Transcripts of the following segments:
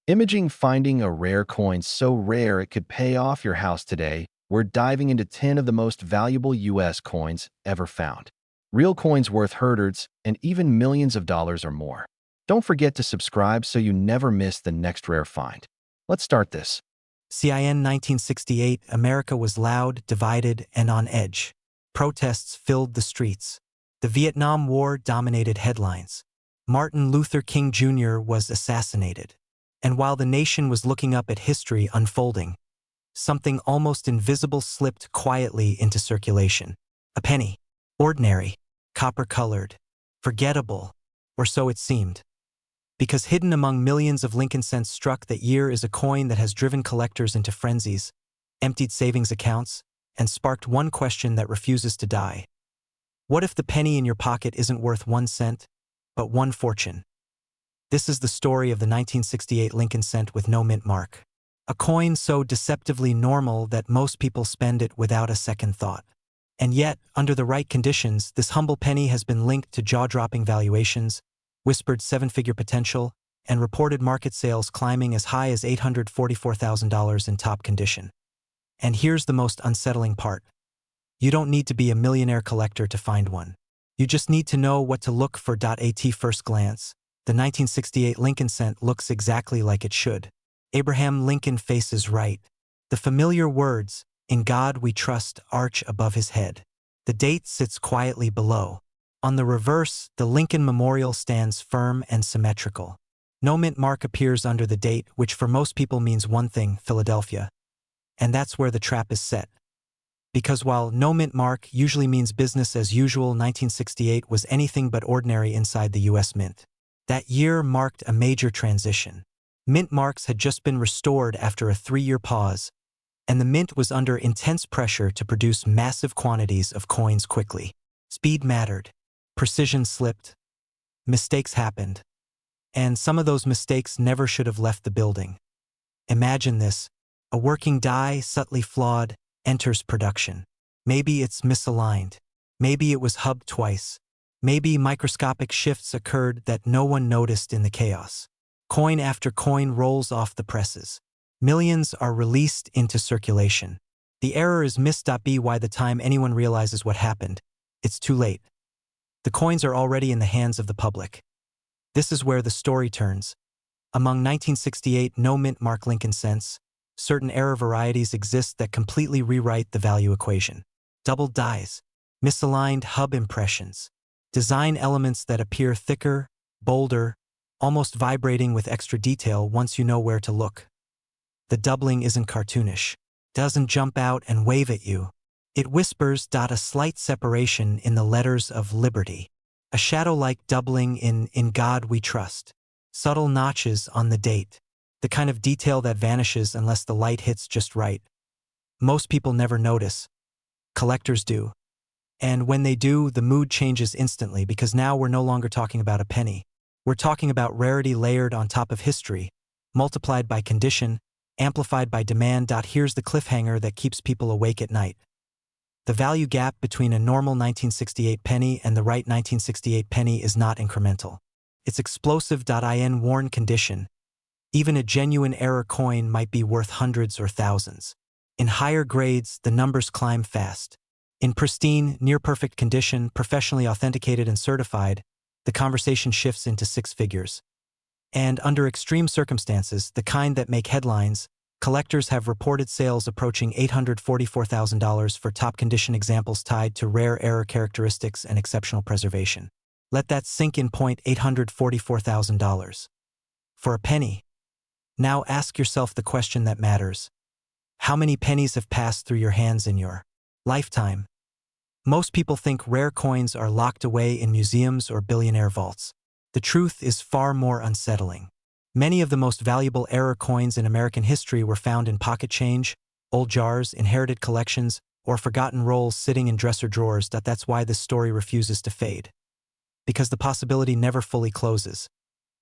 Imaging finding a rare coin so rare it could pay off your house today, we're diving into 10 of the most valuable US coins ever found. Real coins worth hundreds and even millions of dollars or more. Don't forget to subscribe so you never miss the next rare find. Let's start this. CIN 1968, America was loud, divided, and on edge. Protests filled the streets. The Vietnam War dominated headlines. Martin Luther King Jr. was assassinated. And while the nation was looking up at history unfolding, something almost invisible slipped quietly into circulation. A penny. Ordinary, copper-colored, forgettable, or so it seemed. Because hidden among millions of Lincoln cents struck that year is a coin that has driven collectors into frenzies, emptied savings accounts, and sparked one question that refuses to die. What if the penny in your pocket isn't worth 1 cent, but one fortune? This is the story of the 1968 Lincoln cent with no mint mark. A coin so deceptively normal that most people spend it without a second thought. And yet, under the right conditions, this humble penny has been linked to jaw-dropping valuations, whispered 7-figure potential, and reported market sales climbing as high as $844,000 in top condition. And here's the most unsettling part. You don't need to be a millionaire collector to find one. You just need to know what to look for. At first glance, the 1968 Lincoln cent looks exactly like it should. Abraham Lincoln faces right. The familiar words, "In God we trust," arch above his head. The date sits quietly below. On the reverse, the Lincoln Memorial stands firm and symmetrical. No mint mark appears under the date, which for most people means one thing: Philadelphia. And that's where the trap is set. Because while no mint mark usually means business as usual, 1968 was anything but ordinary inside the U.S. Mint. That year marked a major transition. Mint marks had just been restored after a 3-year pause, and the mint was under intense pressure to produce massive quantities of coins quickly. Speed mattered. Precision slipped. Mistakes happened. And some of those mistakes never should have left the building. Imagine this. A working die, subtly flawed, enters production. Maybe it's misaligned. Maybe it was hubbed twice. Maybe microscopic shifts occurred that no one noticed in the chaos. Coin after coin rolls off the presses. Millions are released into circulation. The error is missed. By the time anyone realizes what happened, it's too late. The coins are already in the hands of the public. This is where the story turns. Among 1968 no mint mark Lincoln cents, certain error varieties exist that completely rewrite the value equation. Doubled dies, misaligned hub impressions, design elements that appear thicker, bolder, almost vibrating with extra detail once you know where to look. The doubling isn't cartoonish, doesn't jump out and wave at you. It whispers. A slight separation in the letters of liberty. A shadow-like doubling in God we trust. Subtle notches on the date. The kind of detail that vanishes unless the light hits just right. Most people never notice. Collectors do. And when they do, the mood changes instantly, because now we're no longer talking about a penny. We're talking about rarity layered on top of history, multiplied by condition, amplified by demand. Here's the cliffhanger that keeps people awake at night. The value gap between a normal 1968 penny and the right 1968 penny is not incremental. It's explosive. In worn condition, even a genuine error coin might be worth hundreds or thousands. In higher grades, the numbers climb fast. In pristine, near-perfect condition, professionally authenticated and certified, the conversation shifts into 6 figures. And under extreme circumstances, the kind that make headlines, collectors have reported sales approaching $844,000 for top-condition examples tied to rare error characteristics and exceptional preservation. Let that sink in. $844,000. For a penny. Now ask yourself the question that matters. How many pennies have passed through your hands in your lifetime? Most people think rare coins are locked away in museums or billionaire vaults. The truth is far more unsettling. Many of the most valuable error coins in American history were found in pocket change, old jars, inherited collections, or forgotten rolls sitting in dresser drawers. That's why this story refuses to fade. Because the possibility never fully closes.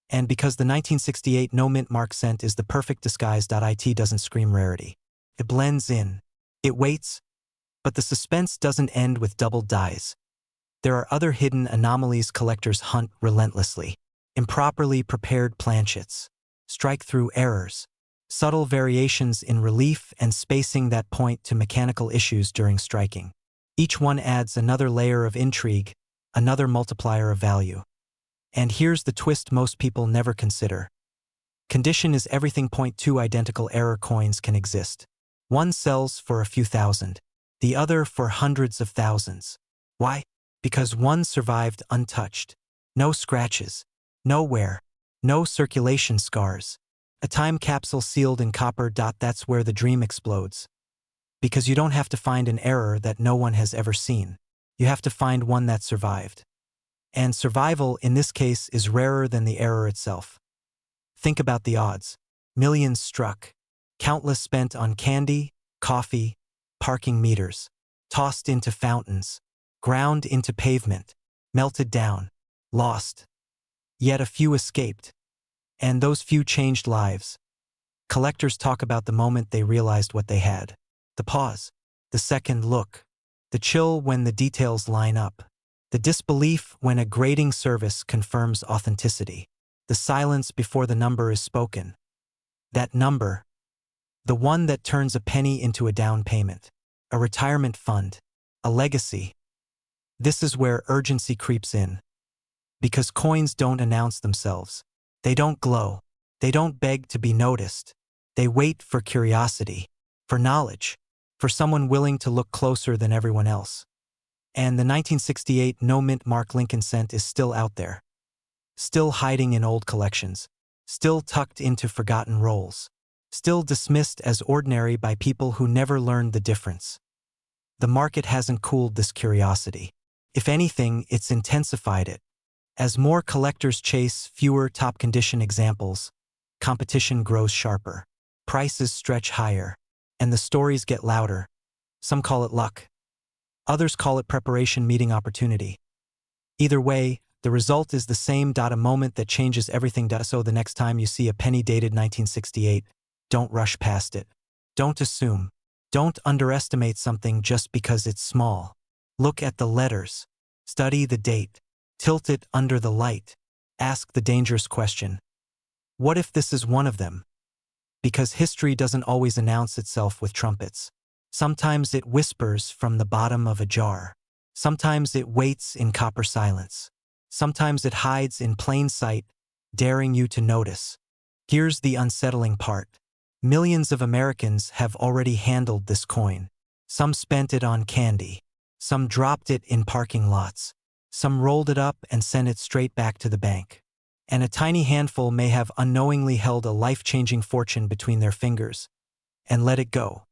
And because the 1968 no mint mark cent is the perfect disguise. It doesn't scream rarity. It blends in. It waits. But the suspense doesn't end with doubled dies. There are other hidden anomalies collectors hunt relentlessly. Improperly prepared planchets. strike-through errors, subtle variations in relief and spacing that point to mechanical issues during striking. Each one adds another layer of intrigue, another multiplier of value. And here's the twist most people never consider. Condition is everything. Two identical error coins can exist. One sells for a few thousand, the other for hundreds of thousands. Why? Because one survived untouched. No scratches, no wear, no circulation scars. A time capsule sealed in copper. That's where the dream explodes. Because you don't have to find an error that no one has ever seen. You have to find one that survived. And survival, in this case, is rarer than the error itself. Think about the odds. Millions struck. Countless spent on candy, coffee, parking meters. Tossed into fountains. Ground into pavement. Melted down. Lost. Yet a few escaped. And those few changed lives. Collectors talk about the moment they realized what they had. The pause. The second look. The chill when the details line up. The disbelief when a grading service confirms authenticity. The silence before the number is spoken. That number, the one that turns a penny into a down payment, a retirement fund, a legacy. This is where urgency creeps in. Because coins don't announce themselves. They don't glow. They don't beg to be noticed. They wait for curiosity, for knowledge, for someone willing to look closer than everyone else. And the 1968 no-mint Mark Lincoln cent is still out there. Still hiding in old collections. Still tucked into forgotten rolls. Still dismissed as ordinary by people who never learned the difference. The market hasn't cooled this curiosity. If anything, it's intensified it. As more collectors chase fewer top-condition examples, competition grows sharper. Prices stretch higher. And the stories get louder. Some call it luck. Others call it preparation meeting opportunity. Either way, the result is the same. A moment that changes everything. So the next time you see a penny dated 1968, don't rush past it. Don't assume. Don't underestimate something just because it's small. Look at the letters. Study the date. Tilt it under the light. Ask the dangerous question. What if this is one of them? Because history doesn't always announce itself with trumpets. Sometimes it whispers from the bottom of a jar. Sometimes it waits in copper silence. Sometimes it hides in plain sight, daring you to notice. Here's the unsettling part. Millions of Americans have already handled this coin. Some spent it on candy. Some dropped it in parking lots. Some rolled it up and sent it straight back to the bank. And a tiny handful may have unknowingly held a life-changing fortune between their fingers and let it go.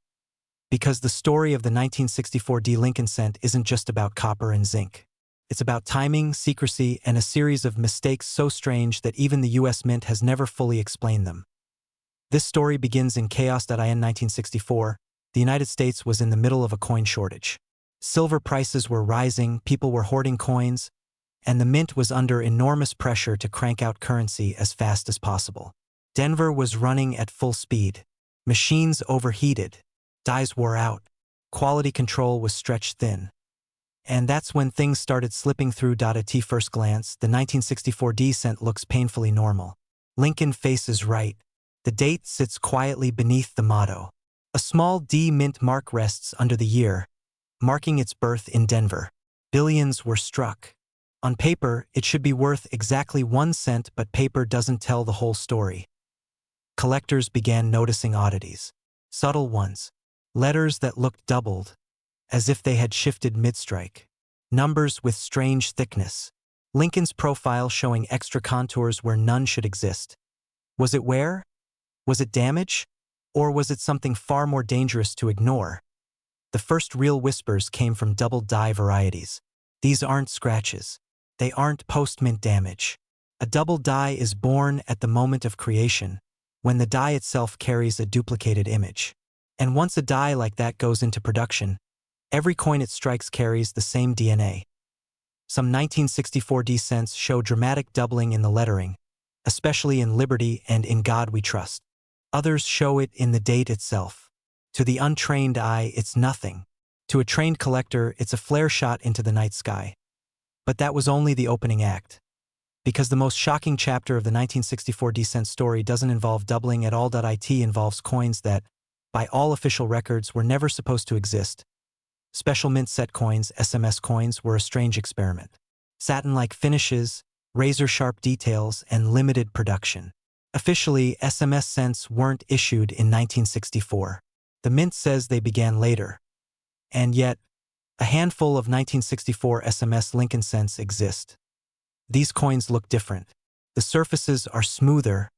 Because the story of the 1964 Lincoln cent isn't just about copper and zinc. It's about timing, secrecy, and a series of mistakes so strange that even the US Mint has never fully explained them. This story begins in chaos.in 1964. The United States was in the middle of a coin shortage. Silver prices were rising, people were hoarding coins, and the mint was under enormous pressure to crank out currency as fast as possible. Denver was running at full speed. Machines overheated. Dies wore out. Quality control was stretched thin. And that's when things started slipping through. At first glance, the 1964 cent looks painfully normal. Lincoln faces right. The date sits quietly beneath the motto. A small D mint mark rests under the year, marking its birth in Denver. Billions were struck. On paper, it should be worth exactly 1 cent, but paper doesn't tell the whole story. Collectors began noticing oddities. Subtle ones. Letters that looked doubled, as if they had shifted mid-strike. Numbers with strange thickness. Lincoln's profile showing extra contours where none should exist. Was it wear? Was it damage? Or was it something far more dangerous to ignore? The first real whispers came from double-die varieties. These aren't scratches. They aren't post-mint damage. A double die is born at the moment of creation, when the die itself carries a duplicated image. And once a die like that goes into production, every coin it strikes carries the same DNA. Some 1964 cents show dramatic doubling in the lettering, especially in Liberty and In God We Trust. Others show it in the date itself. To the untrained eye, it's nothing. To a trained collector, it's a flare shot into the night sky. But that was only the opening act. Because the most shocking chapter of the 1964 D-cent story doesn't involve doubling at all. It involves coins that, by all official records, were never supposed to exist. Special mint set coins, SMS coins, were a strange experiment. Satin-like finishes, razor-sharp details, and limited production. Officially, SMS cents weren't issued in 1964. The mint says they began later. And yet, a handful of 1964 SMS Lincoln cents exist. These coins look different. The surfaces are smoother,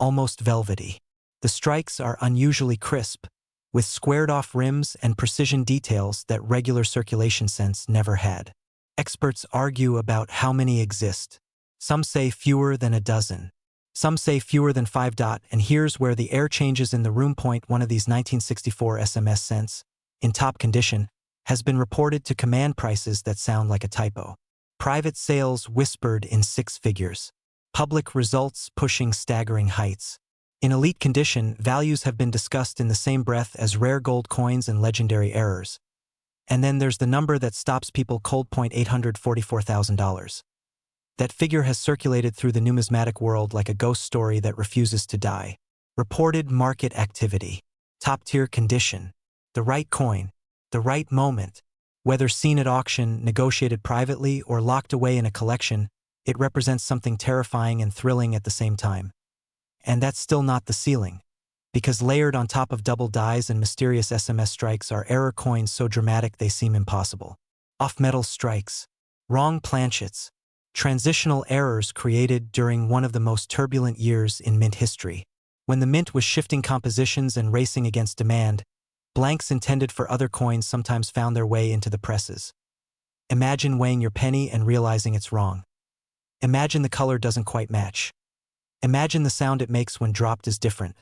almost velvety. The strikes are unusually crisp, with squared-off rims and precision details that regular circulation cents never had. Experts argue about how many exist. Some say fewer than a dozen. Some say fewer than 5. And here's where the air changes in the room. One of these 1964 SMS cents, in top condition, has been reported to command prices that sound like a typo. Private sales whispered in 6 figures. Public results pushing staggering heights. In elite condition, values have been discussed in the same breath as rare gold coins and legendary errors. And then there's the number that stops people cold: $844,000. That figure has circulated through the numismatic world like a ghost story that refuses to die. Reported market activity. Top-tier condition. The right coin. The right moment. Whether seen at auction, negotiated privately, or locked away in a collection, it represents something terrifying and thrilling at the same time. And that's still not the ceiling. Because layered on top of double dies and mysterious SMS strikes are error coins so dramatic they seem impossible. Off-metal strikes. Wrong planchets. Transitional errors created during one of the most turbulent years in mint history. When the mint was shifting compositions and racing against demand, blanks intended for other coins sometimes found their way into the presses. Imagine weighing your penny and realizing it's wrong. Imagine the color doesn't quite match. Imagine the sound it makes when dropped is different.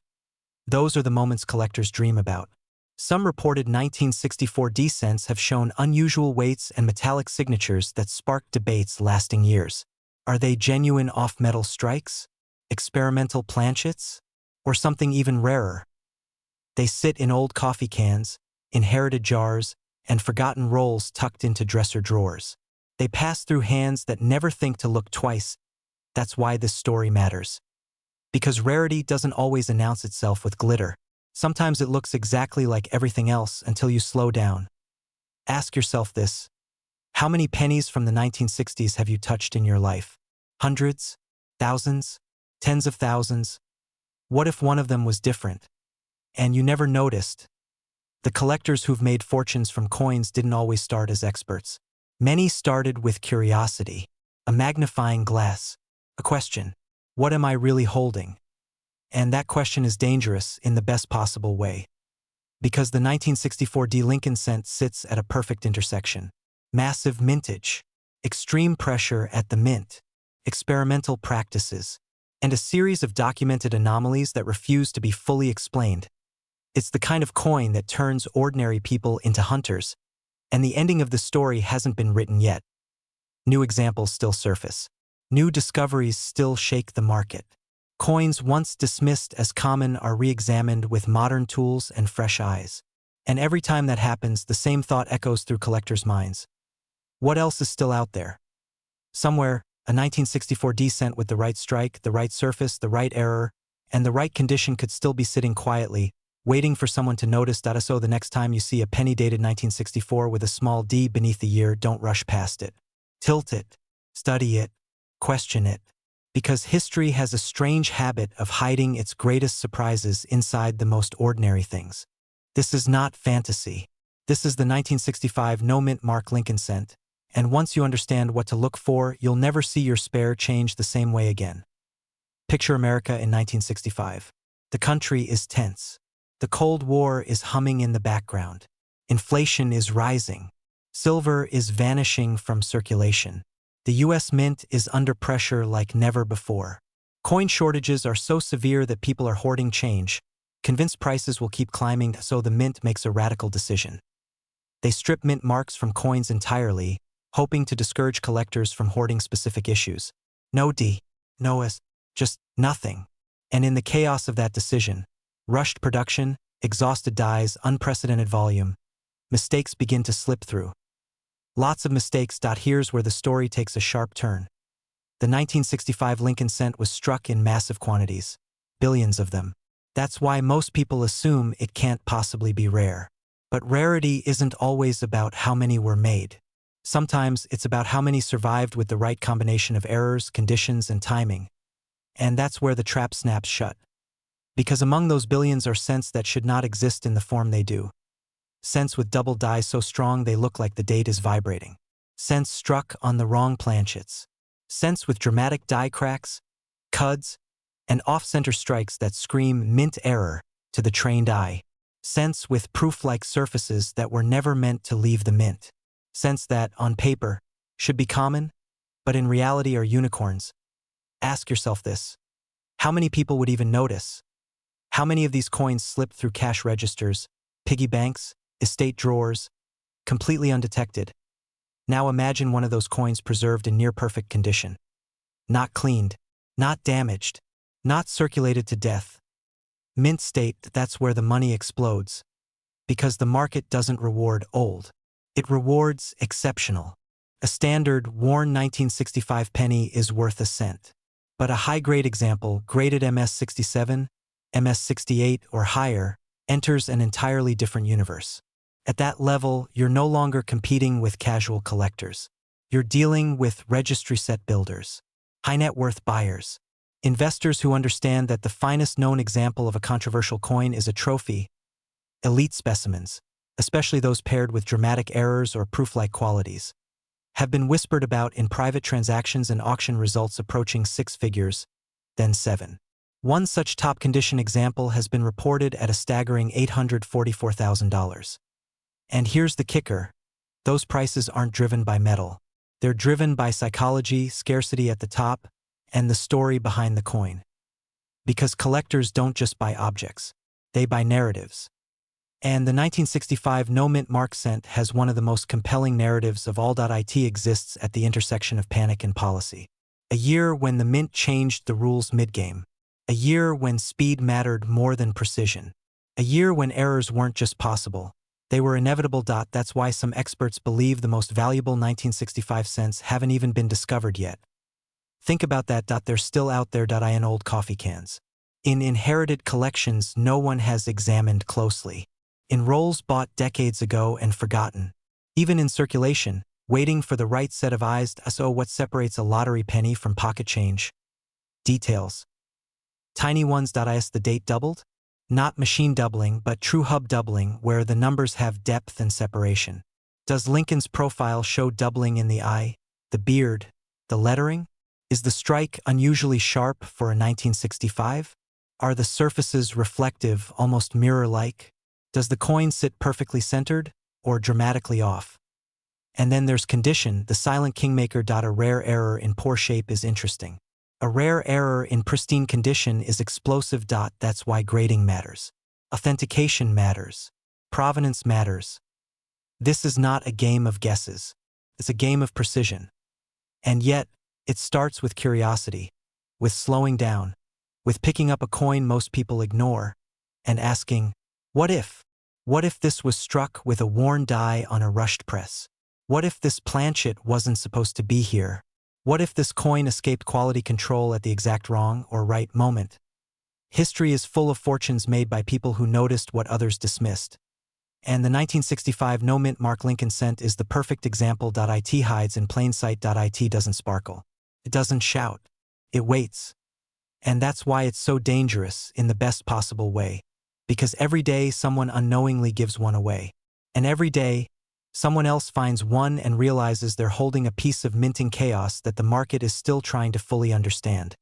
Those are the moments collectors dream about. Some reported 1964 D-cents have shown unusual weights and metallic signatures that sparked debates lasting years. Are they genuine off-metal strikes? Experimental planchets? Or something even rarer? They sit in old coffee cans, inherited jars, and forgotten rolls tucked into dresser drawers. They pass through hands that never think to look twice. That's why this story matters. Because rarity doesn't always announce itself with glitter. Sometimes it looks exactly like everything else until you slow down. Ask yourself this. How many pennies from the 1960s have you touched in your life? Hundreds? Thousands? Tens of thousands? What if one of them was different? And you never noticed? The collectors who've made fortunes from coins didn't always start as experts. Many started with curiosity, a magnifying glass, a question. What am I really holding? And that question is dangerous in the best possible way. Because the 1964 D Lincoln cent sits at a perfect intersection. Massive mintage, extreme pressure at the mint, experimental practices, and a series of documented anomalies that refuse to be fully explained. It's the kind of coin that turns ordinary people into hunters, and the ending of the story hasn't been written yet. New examples still surface. New discoveries still shake the market. Coins once dismissed as common are re-examined with modern tools and fresh eyes. And every time that happens, the same thought echoes through collectors' minds. What else is still out there? Somewhere, a 1964 D cent with the right strike, the right surface, the right error, and the right condition could still be sitting quietly, waiting for someone to notice. So the next time you see a penny dated 1964 with a small d beneath the year, don't rush past it. Tilt it. Study it. Question it. Because history has a strange habit of hiding its greatest surprises inside the most ordinary things. This is not fantasy. This is the 1965 no-mint mark Lincoln cent, and once you understand what to look for, you'll never see your spare change the same way again. Picture America in 1965. The country is tense. The Cold War is humming in the background. Inflation is rising. Silver is vanishing from circulation. The U.S. Mint is under pressure like never before. Coin shortages are so severe that people are hoarding change, convinced prices will keep climbing, so the mint makes a radical decision. They strip mint marks from coins entirely, hoping to discourage collectors from hoarding specific issues. No D, no S, just nothing. And in the chaos of that decision, rushed production, exhausted dies, unprecedented volume, mistakes begin to slip through. Lots of mistakes. Here's where the story takes a sharp turn. The 1965 Lincoln cent was struck in massive quantities, billions of them. That's why most people assume it can't possibly be rare. But rarity isn't always about how many were made. Sometimes it's about how many survived with the right combination of errors, conditions, and timing. And that's where the trap snaps shut. Because among those billions are cents that should not exist in the form they do. Cents with double die so strong they look like the date is vibrating. Cents struck on the wrong planchets. Cents with dramatic die cracks, cuds, and off-center strikes that scream mint error to the trained eye. Cents with proof-like surfaces that were never meant to leave the mint. Cents that, on paper, should be common, but in reality are unicorns. Ask yourself this. How many people would even notice? How many of these coins slipped through cash registers, piggy banks, estate drawers, completely undetected? Now imagine one of those coins preserved in near-perfect condition. Not cleaned, not damaged, not circulated to death. Mint state, that's where the money explodes. Because the market doesn't reward old. It rewards exceptional. A standard, worn 1965 penny is worth a cent. But a high-grade example, graded MS-67, MS-68, or higher, enters an entirely different universe. At that level, you're no longer competing with casual collectors. You're dealing with registry set builders, high-net-worth buyers, investors who understand that the finest known example of a controversial coin is a trophy. Elite specimens, especially those paired with dramatic errors or proof-like qualities, have been whispered about in private transactions and auction results approaching 6 figures, then 7. One such top-condition example has been reported at a staggering $844,000. And here's the kicker. Those prices aren't driven by metal. They're driven by psychology, scarcity at the top, and the story behind the coin. Because collectors don't just buy objects. They buy narratives. And the 1965 no-mint mark cent has one of the most compelling narratives of all. It exists at the intersection of panic and policy. A year when the mint changed the rules mid-game. A year when speed mattered more than precision. A year when errors weren't just possible. They were inevitable. That's why some experts believe the most valuable 1965 cents haven't even been discovered yet. Think about that. They're still out there. In old coffee cans. In inherited collections no one has examined closely. In rolls bought decades ago and forgotten. Even in circulation, waiting for the right set of eyes. So what separates a lottery penny from pocket change? Details. Tiny ones. Is the date doubled? Not machine doubling, but true hub doubling, where the numbers have depth and separation. Does Lincoln's profile show doubling in the eye, the beard, the lettering? Is the strike unusually sharp for a 1965? Are the surfaces reflective, almost mirror-like? Does the coin sit perfectly centered, or dramatically off? And then there's condition. The silent kingmaker. A rare error in poor shape is interesting. A rare error in pristine condition is explosive. That's why grading matters. Authentication matters. Provenance matters. This is not a game of guesses. It's a game of precision. And yet, it starts with curiosity, with slowing down, with picking up a coin most people ignore, and asking, what if? What if this was struck with a worn die on a rushed press? What if this planchet wasn't supposed to be here? What if this coin escaped quality control at the exact wrong or right moment? History is full of fortunes made by people who noticed what others dismissed. And the 1965 no-mint mark Lincoln cent is the perfect example. It hides in plain sight. It doesn't sparkle. It doesn't shout. It waits. And that's why it's so dangerous in the best possible way. Because every day someone unknowingly gives one away. And every day, someone else finds one and realizes they're holding a piece of minting chaos that the market is still trying to fully understand.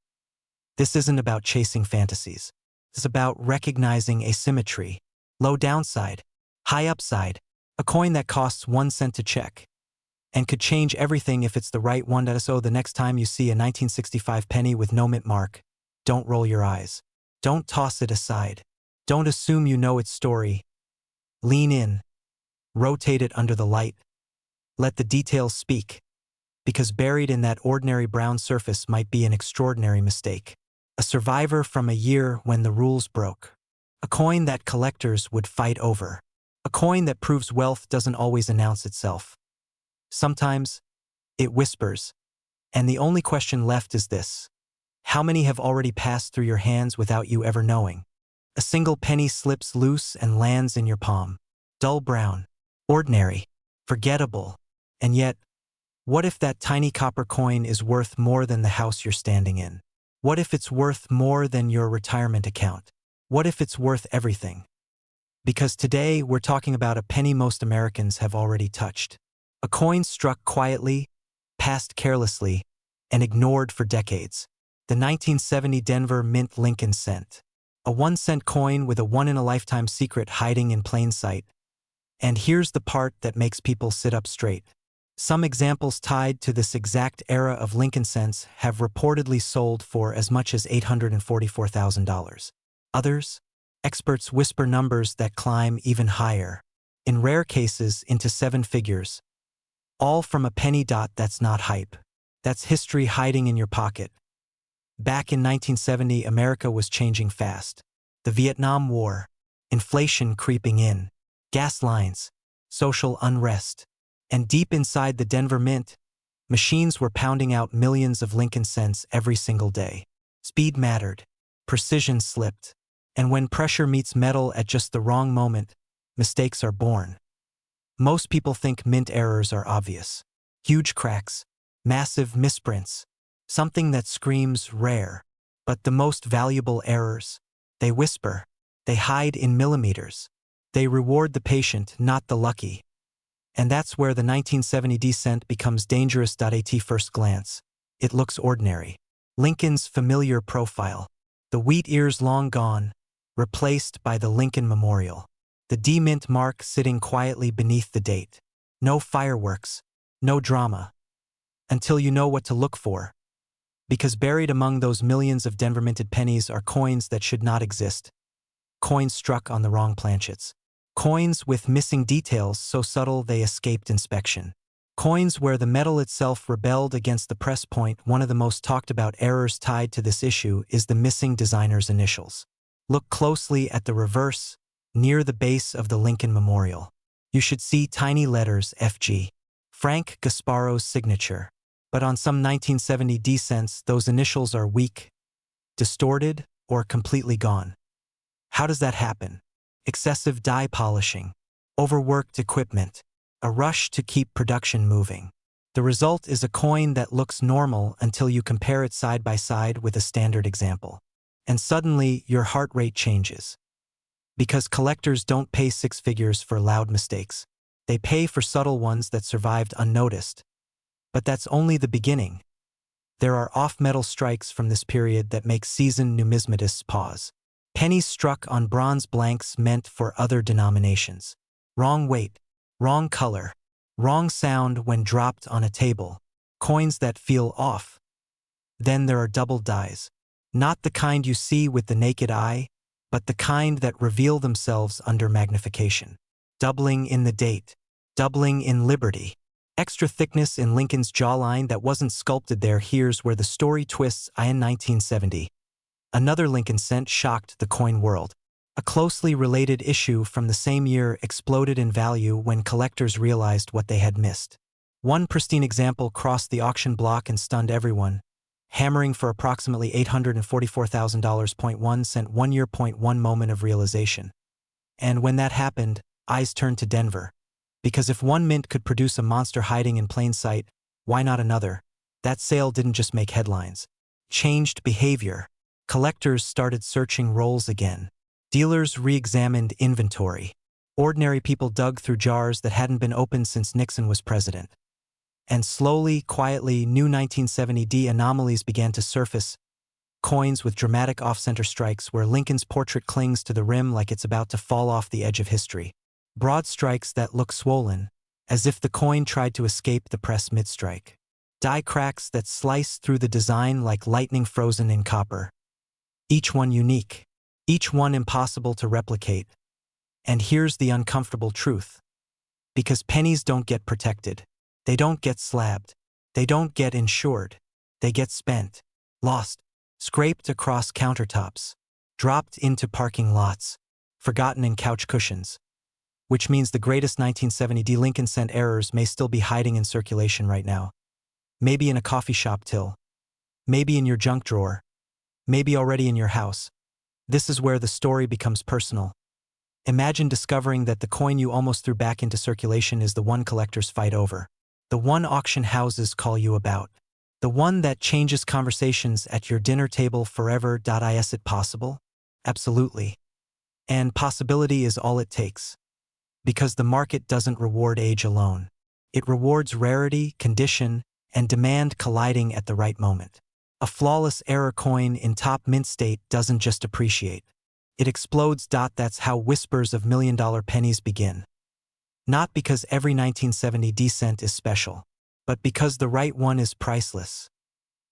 This isn't about chasing fantasies. It's about recognizing asymmetry, low downside, high upside, a coin that costs 1 cent to check, and could change everything if it's the right one. So the next time you see a 1965 penny with no mint mark, don't roll your eyes. Don't toss it aside. Don't assume you know its story. Lean in. Rotate it under the light. Let the details speak. Because buried in that ordinary brown surface might be an extraordinary mistake. A survivor from a year when the rules broke. A coin that collectors would fight over. A coin that proves wealth doesn't always announce itself. Sometimes, it whispers. And the only question left is this: how many have already passed through your hands without you ever knowing? A single penny slips loose and lands in your palm. Dull brown, ordinary, forgettable. And yet, what if that tiny copper coin is worth more than the house you're standing in? What if it's worth more than your retirement account? What if it's worth everything? Because today we're talking about a penny most Americans have already touched. A coin struck quietly, passed carelessly, and ignored for decades. The 1970 Denver Mint Lincoln cent. A 1-cent coin with a once-in-a-lifetime secret hiding in plain sight. And here's the part that makes people sit up straight. Some examples tied to this exact era of Lincoln cents have reportedly sold for as much as $844,000. Others, experts whisper numbers that climb even higher, in rare cases into 7 figures. All from a penny dot that's not hype. That's history hiding in your pocket. Back in 1970, America was changing fast. The Vietnam War, inflation creeping in, gas lines, social unrest. And deep inside the Denver Mint, machines were pounding out millions of Lincoln cents every single day. Speed mattered, precision slipped, and when pressure meets metal at just the wrong moment, mistakes are born. Most people think mint errors are obvious. Huge cracks, massive misprints, something that screams rare. But the most valuable errors, they whisper, they hide in millimeters. They reward the patient, not the lucky. And that's where the 1970 cent becomes dangerous. At first glance, it looks ordinary. Lincoln's familiar profile, the wheat ears long gone, replaced by the Lincoln Memorial. The D-Mint mark sitting quietly beneath the date. No fireworks, no drama. Until you know what to look for. Because buried among those millions of Denver minted pennies are coins that should not exist. Coins struck on the wrong planchets. Coins with missing details so subtle they escaped inspection. Coins where the metal itself rebelled against the press point. One of the most talked about errors tied to this issue is the missing designer's initials. Look closely at the reverse, near the base of the Lincoln Memorial. You should see tiny letters FG. Frank Gasparo's signature. But on some 1970 D cents, those initials are weak, distorted, or completely gone. How does that happen? Excessive die polishing, overworked equipment, a rush to keep production moving. The result is a coin that looks normal until you compare it side by side with a standard example. And suddenly, your heart rate changes. Because collectors don't pay 6 figures for loud mistakes. They pay for subtle ones that survived unnoticed. But that's only the beginning. There are off-metal strikes from this period that make seasoned numismatists pause. Pennies struck on bronze blanks meant for other denominations. Wrong weight, wrong color, wrong sound when dropped on a table. Coins that feel off. Then there are double dies. Not the kind you see with the naked eye, but the kind that reveal themselves under magnification. Doubling in the date. Doubling in liberty. Extra thickness in Lincoln's jawline that wasn't sculpted there. Here's where the story twists. In 1970. Another Lincoln cent shocked the coin world. A closely related issue from the same year exploded in value when collectors realized what they had missed. One pristine example crossed the auction block and stunned everyone, hammering for approximately $844,000. 1 cent 1 year. 1 moment of realization. And when that happened, eyes turned to Denver. Because if one mint could produce a monster hiding in plain sight, why not another? That sale didn't just make headlines. Changed behavior. Collectors started searching rolls again. Dealers re-examined inventory. Ordinary people dug through jars that hadn't been opened since Nixon was president. And slowly, quietly, new 1970 D anomalies began to surface. Coins with dramatic off-center strikes where Lincoln's portrait clings to the rim like it's about to fall off the edge of history. Broad strikes that look swollen, as if the coin tried to escape the press mid-strike. Die cracks that slice through the design like lightning frozen in copper. Each one unique, each one impossible to replicate. And here's the uncomfortable truth. Because pennies don't get protected, they don't get slabbed, they don't get insured, they get spent, lost, scraped across countertops, dropped into parking lots, forgotten in couch cushions. Which means the greatest 1970 D Lincoln cent errors may still be hiding in circulation right now. Maybe in a coffee shop till. Maybe in your junk drawer. Maybe already in your house. This is where the story becomes personal. Imagine discovering that the coin you almost threw back into circulation is the one collectors fight over. The one auction houses call you about. The one that changes conversations at your dinner table forever. Is it possible? Absolutely. And possibility is all it takes. Because the market doesn't reward age alone. It rewards rarity, condition, and demand colliding at the right moment. A flawless error coin in top mint state doesn't just appreciate. It explodes. That's how whispers of million-dollar pennies begin. Not because every 1970 cent is special, but because the right one is priceless.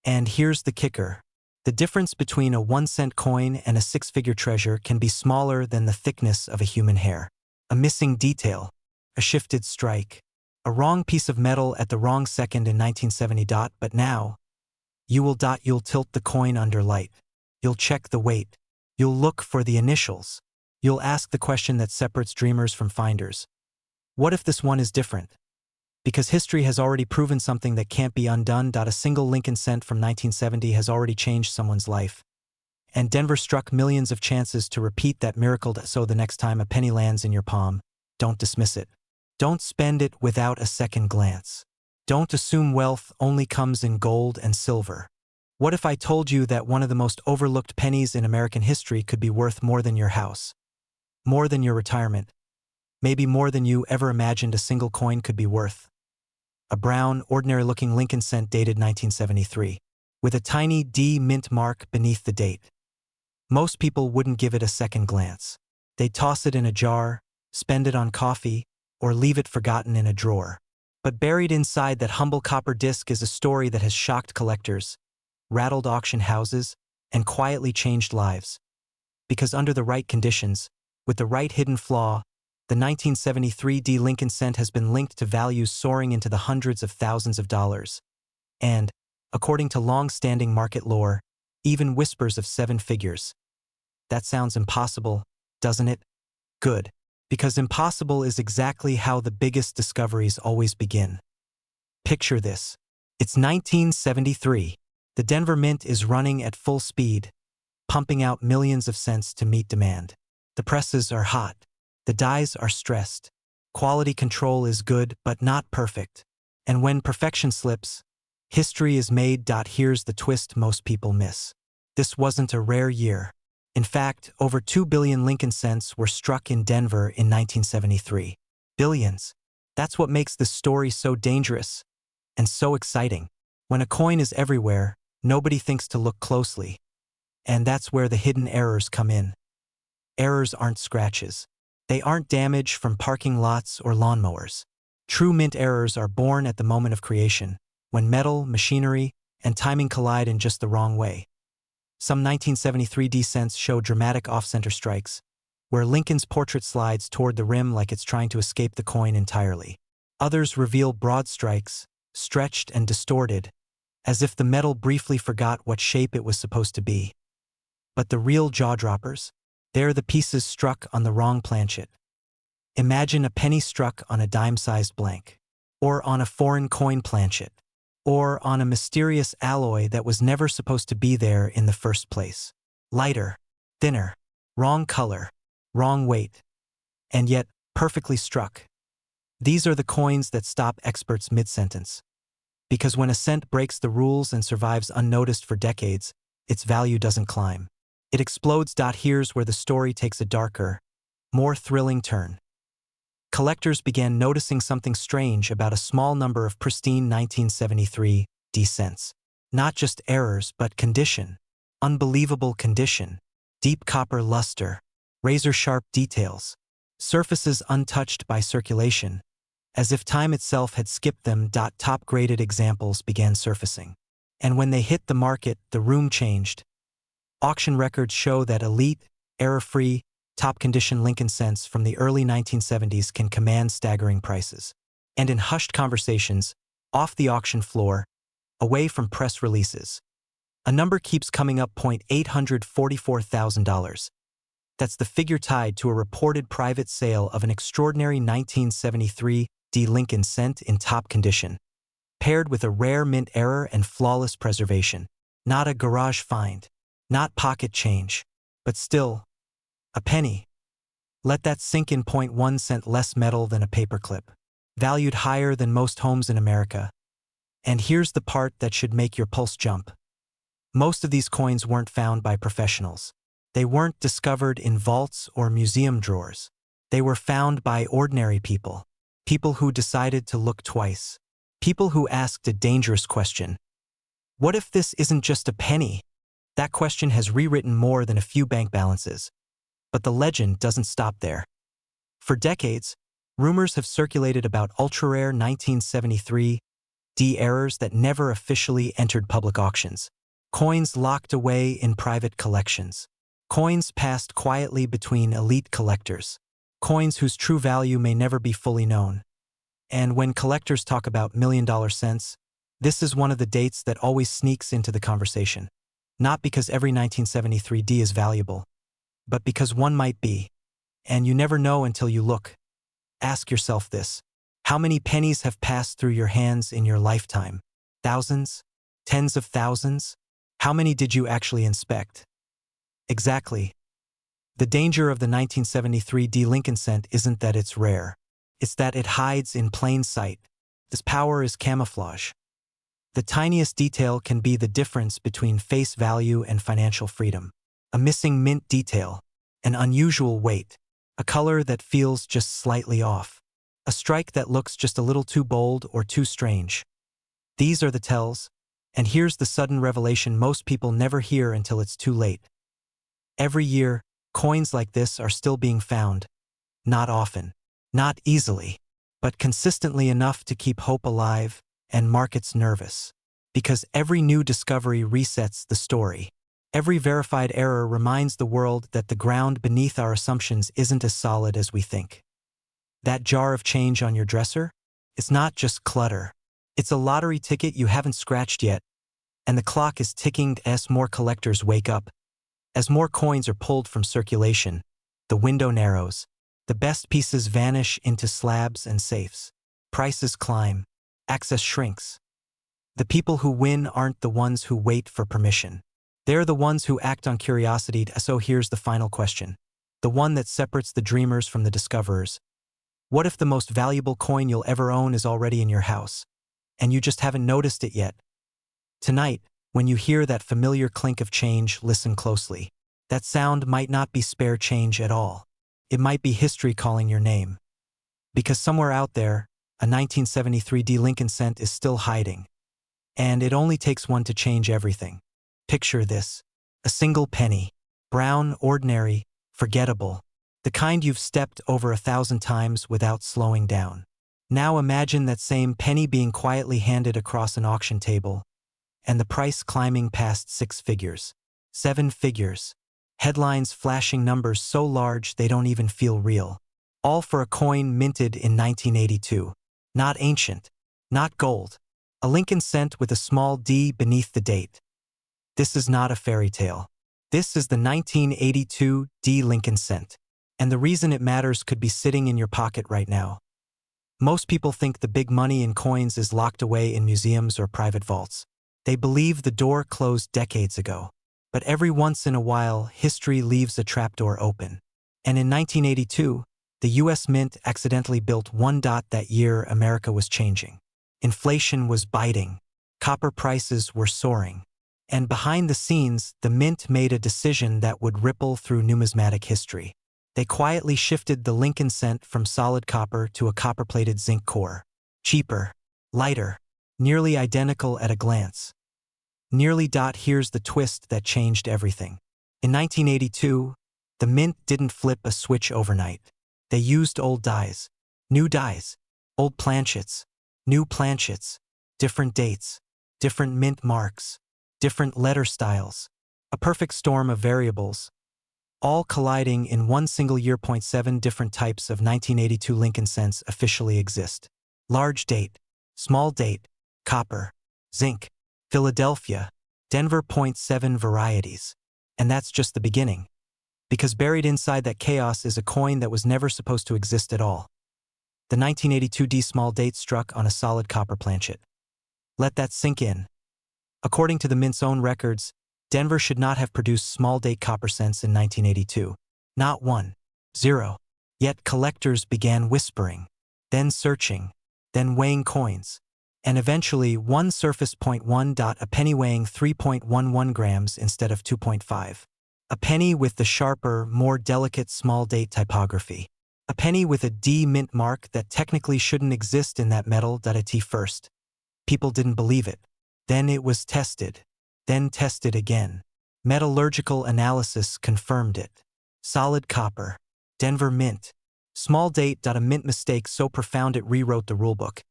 And here's the kicker. The difference between a 1-cent coin and a 6-figure treasure can be smaller than the thickness of a human hair. A missing detail, a shifted strike, a wrong piece of metal at the wrong second in 1970. But now, you'll tilt the coin under light. You'll check the weight. You'll look for the initials. You'll ask the question that separates dreamers from finders. What if this one is different? Because history has already proven something that can't be undone. A single Lincoln cent from 1970 has already changed someone's life. And Denver struck millions of chances to repeat that miracle. So the next time a penny lands in your palm, don't dismiss it. Don't spend it without a second glance. Don't assume wealth only comes in gold and silver. What if I told you that one of the most overlooked pennies in American history could be worth more than your house? More than your retirement? Maybe more than you ever imagined a single coin could be worth. A brown, ordinary-looking Lincoln cent dated 1973, with a tiny D mint mark beneath the date. Most people wouldn't give it a second glance. They'd toss it in a jar, spend it on coffee, or leave it forgotten in a drawer. But buried inside that humble copper disc is a story that has shocked collectors, rattled auction houses, and quietly changed lives. Because under the right conditions, with the right hidden flaw, the 1973 D Lincoln cent has been linked to values soaring into the hundreds of thousands of dollars. And, according to long-standing market lore, even whispers of 7 figures. That sounds impossible, doesn't it? Good. Because impossible is exactly how the biggest discoveries always begin. Picture this. It's 1973. The Denver Mint is running at full speed, pumping out millions of cents to meet demand. The presses are hot. The dies are stressed. Quality control is good, but not perfect. And when perfection slips, history is made. Here's the twist most people miss. This wasn't a rare year. In fact, over 2 billion Lincoln cents were struck in Denver in 1973. Billions. That's what makes this story so dangerous and so exciting. When a coin is everywhere, nobody thinks to look closely. And that's where the hidden errors come in. Errors aren't scratches. They aren't damage from parking lots or lawnmowers. True mint errors are born at the moment of creation, when metal, machinery, and timing collide in just the wrong way. Some 1973 D cents show dramatic off-center strikes, where Lincoln's portrait slides toward the rim like it's trying to escape the coin entirely. Others reveal broad strikes, stretched and distorted, as if the metal briefly forgot what shape it was supposed to be. But the real jaw-droppers? They're the pieces struck on the wrong planchet. Imagine a penny struck on a dime-sized blank, or on a foreign coin planchet, or on a mysterious alloy that was never supposed to be there in the first place. Lighter, thinner, wrong color, wrong weight, and yet perfectly struck. These are the coins that stop experts mid-sentence. Because when a cent breaks the rules and survives unnoticed for decades, its value doesn't climb. It explodes. Here's where the story takes a darker, more thrilling turn. Collectors began noticing something strange about a small number of pristine 1973 D cents. Not just errors, but condition. Unbelievable condition. Deep copper luster. Razor-sharp details. Surfaces untouched by circulation. As if time itself had skipped them. Top-graded examples began surfacing. And when they hit the market, the room changed. Auction records show that elite, error-free, top-condition Lincoln cents from the early 1970s can command staggering prices. And in hushed conversations, off the auction floor, away from press releases, a number keeps coming up: $844,000. That's the figure tied to a reported private sale of an extraordinary 1973 D Lincoln cent in top condition. paired with a rare mint error and flawless preservation. Not a garage find, not pocket change, but still, a penny. Let that sink in. 0.1 cent less metal than a paperclip. Valued higher than most homes in America. And here's the part that should make your pulse jump. Most of these coins weren't found by professionals. They weren't discovered in vaults or museum drawers. They were found by ordinary people. People who decided to look twice. People who asked a dangerous question. What if this isn't just a penny? That question has rewritten more than a few bank balances. But the legend doesn't stop there. For decades, rumors have circulated about ultra-rare 1973 D errors that never officially entered public auctions. Coins locked away in private collections. Coins passed quietly between elite collectors. Coins whose true value may never be fully known. And when collectors talk about million-dollar cents, this is one of the dates that always sneaks into the conversation. Not because every 1973 D is valuable, but because one might be. And you never know until you look. Ask yourself this. How many pennies have passed through your hands in your lifetime? Thousands? Tens of thousands? How many did you actually inspect? Exactly. The danger of the 1973 D Lincoln cent isn't that it's rare. It's that it hides in plain sight. This power is camouflage. The tiniest detail can be the difference between face value and financial freedom. A missing mint detail, an unusual weight, a color that feels just slightly off, a strike that looks just a little too bold or too strange. These are the tells, and here's the sudden revelation most people never hear until it's too late. Every year, coins like this are still being found. Not often, not easily, but consistently enough to keep hope alive and markets nervous. Because every new discovery resets the story. Every verified error reminds the world that the ground beneath our assumptions isn't as solid as we think. That jar of change on your dresser? It's not just clutter. It's a lottery ticket you haven't scratched yet, and the clock is ticking as more collectors wake up. As more coins are pulled from circulation, the window narrows. The best pieces vanish into slabs and safes. Prices climb. Access shrinks. The people who win aren't the ones who wait for permission. They're the ones who act on curiosity. So here's the final question. The one that separates the dreamers from the discoverers. What if the most valuable coin you'll ever own is already in your house, and you just haven't noticed it yet? Tonight, when you hear that familiar clink of change, listen closely. That sound might not be spare change at all. It might be history calling your name. Because somewhere out there, a 1973 D Lincoln cent is still hiding. And it only takes one to change everything. Picture this. A single penny. Brown, ordinary, forgettable. The kind you've stepped over 1,000 times without slowing down. Now imagine that same penny being quietly handed across an auction table, and the price climbing past 6 figures. 7 figures. Headlines flashing numbers so large they don't even feel real. All for a coin minted in 1982. Not ancient. Not gold. A Lincoln cent with a small d beneath the date. This is not a fairy tale. This is the 1982 D Lincoln cent. And the reason it matters could be sitting in your pocket right now. Most people think the big money in coins is locked away in museums or private vaults. They believe the door closed decades ago. But every once in a while, history leaves a trapdoor open. And in 1982, the U.S. Mint accidentally built one. That year, America was changing. Inflation was biting. Copper prices were soaring. And behind the scenes, the Mint made a decision that would ripple through numismatic history. They quietly shifted the Lincoln cent from solid copper to a copper-plated zinc core. Cheaper, lighter, nearly identical at a glance. Nearly. Here's the twist that changed everything. In 1982, the Mint didn't flip a switch overnight. They used old dies, new dies, old planchets, new planchets, different dates, different mint marks, different letter styles, a perfect storm of variables, all colliding in one single year. 7 different types of 1982 Lincoln cents officially exist. Large date, small date, copper, zinc, Philadelphia, Denver. 7 varieties. And that's just the beginning. Because buried inside that chaos is a coin that was never supposed to exist at all. The 1982 D small date struck on a solid copper planchet. Let that sink in. According to the Mint's own records, Denver should not have produced small-date copper cents in 1982. Not one. Zero. Yet collectors began whispering, then searching, then weighing coins, and eventually one surfaced. A penny weighing 3.11 grams instead of 2.5. A penny with the sharper, more delicate small-date typography. A penny with a D mint mark that technically shouldn't exist in that metal. At first, people didn't believe it. Then it was tested. Then tested again. Metallurgical analysis confirmed it. Solid copper. Denver Mint. Small date. A mint mistake so profound it rewrote the rulebook.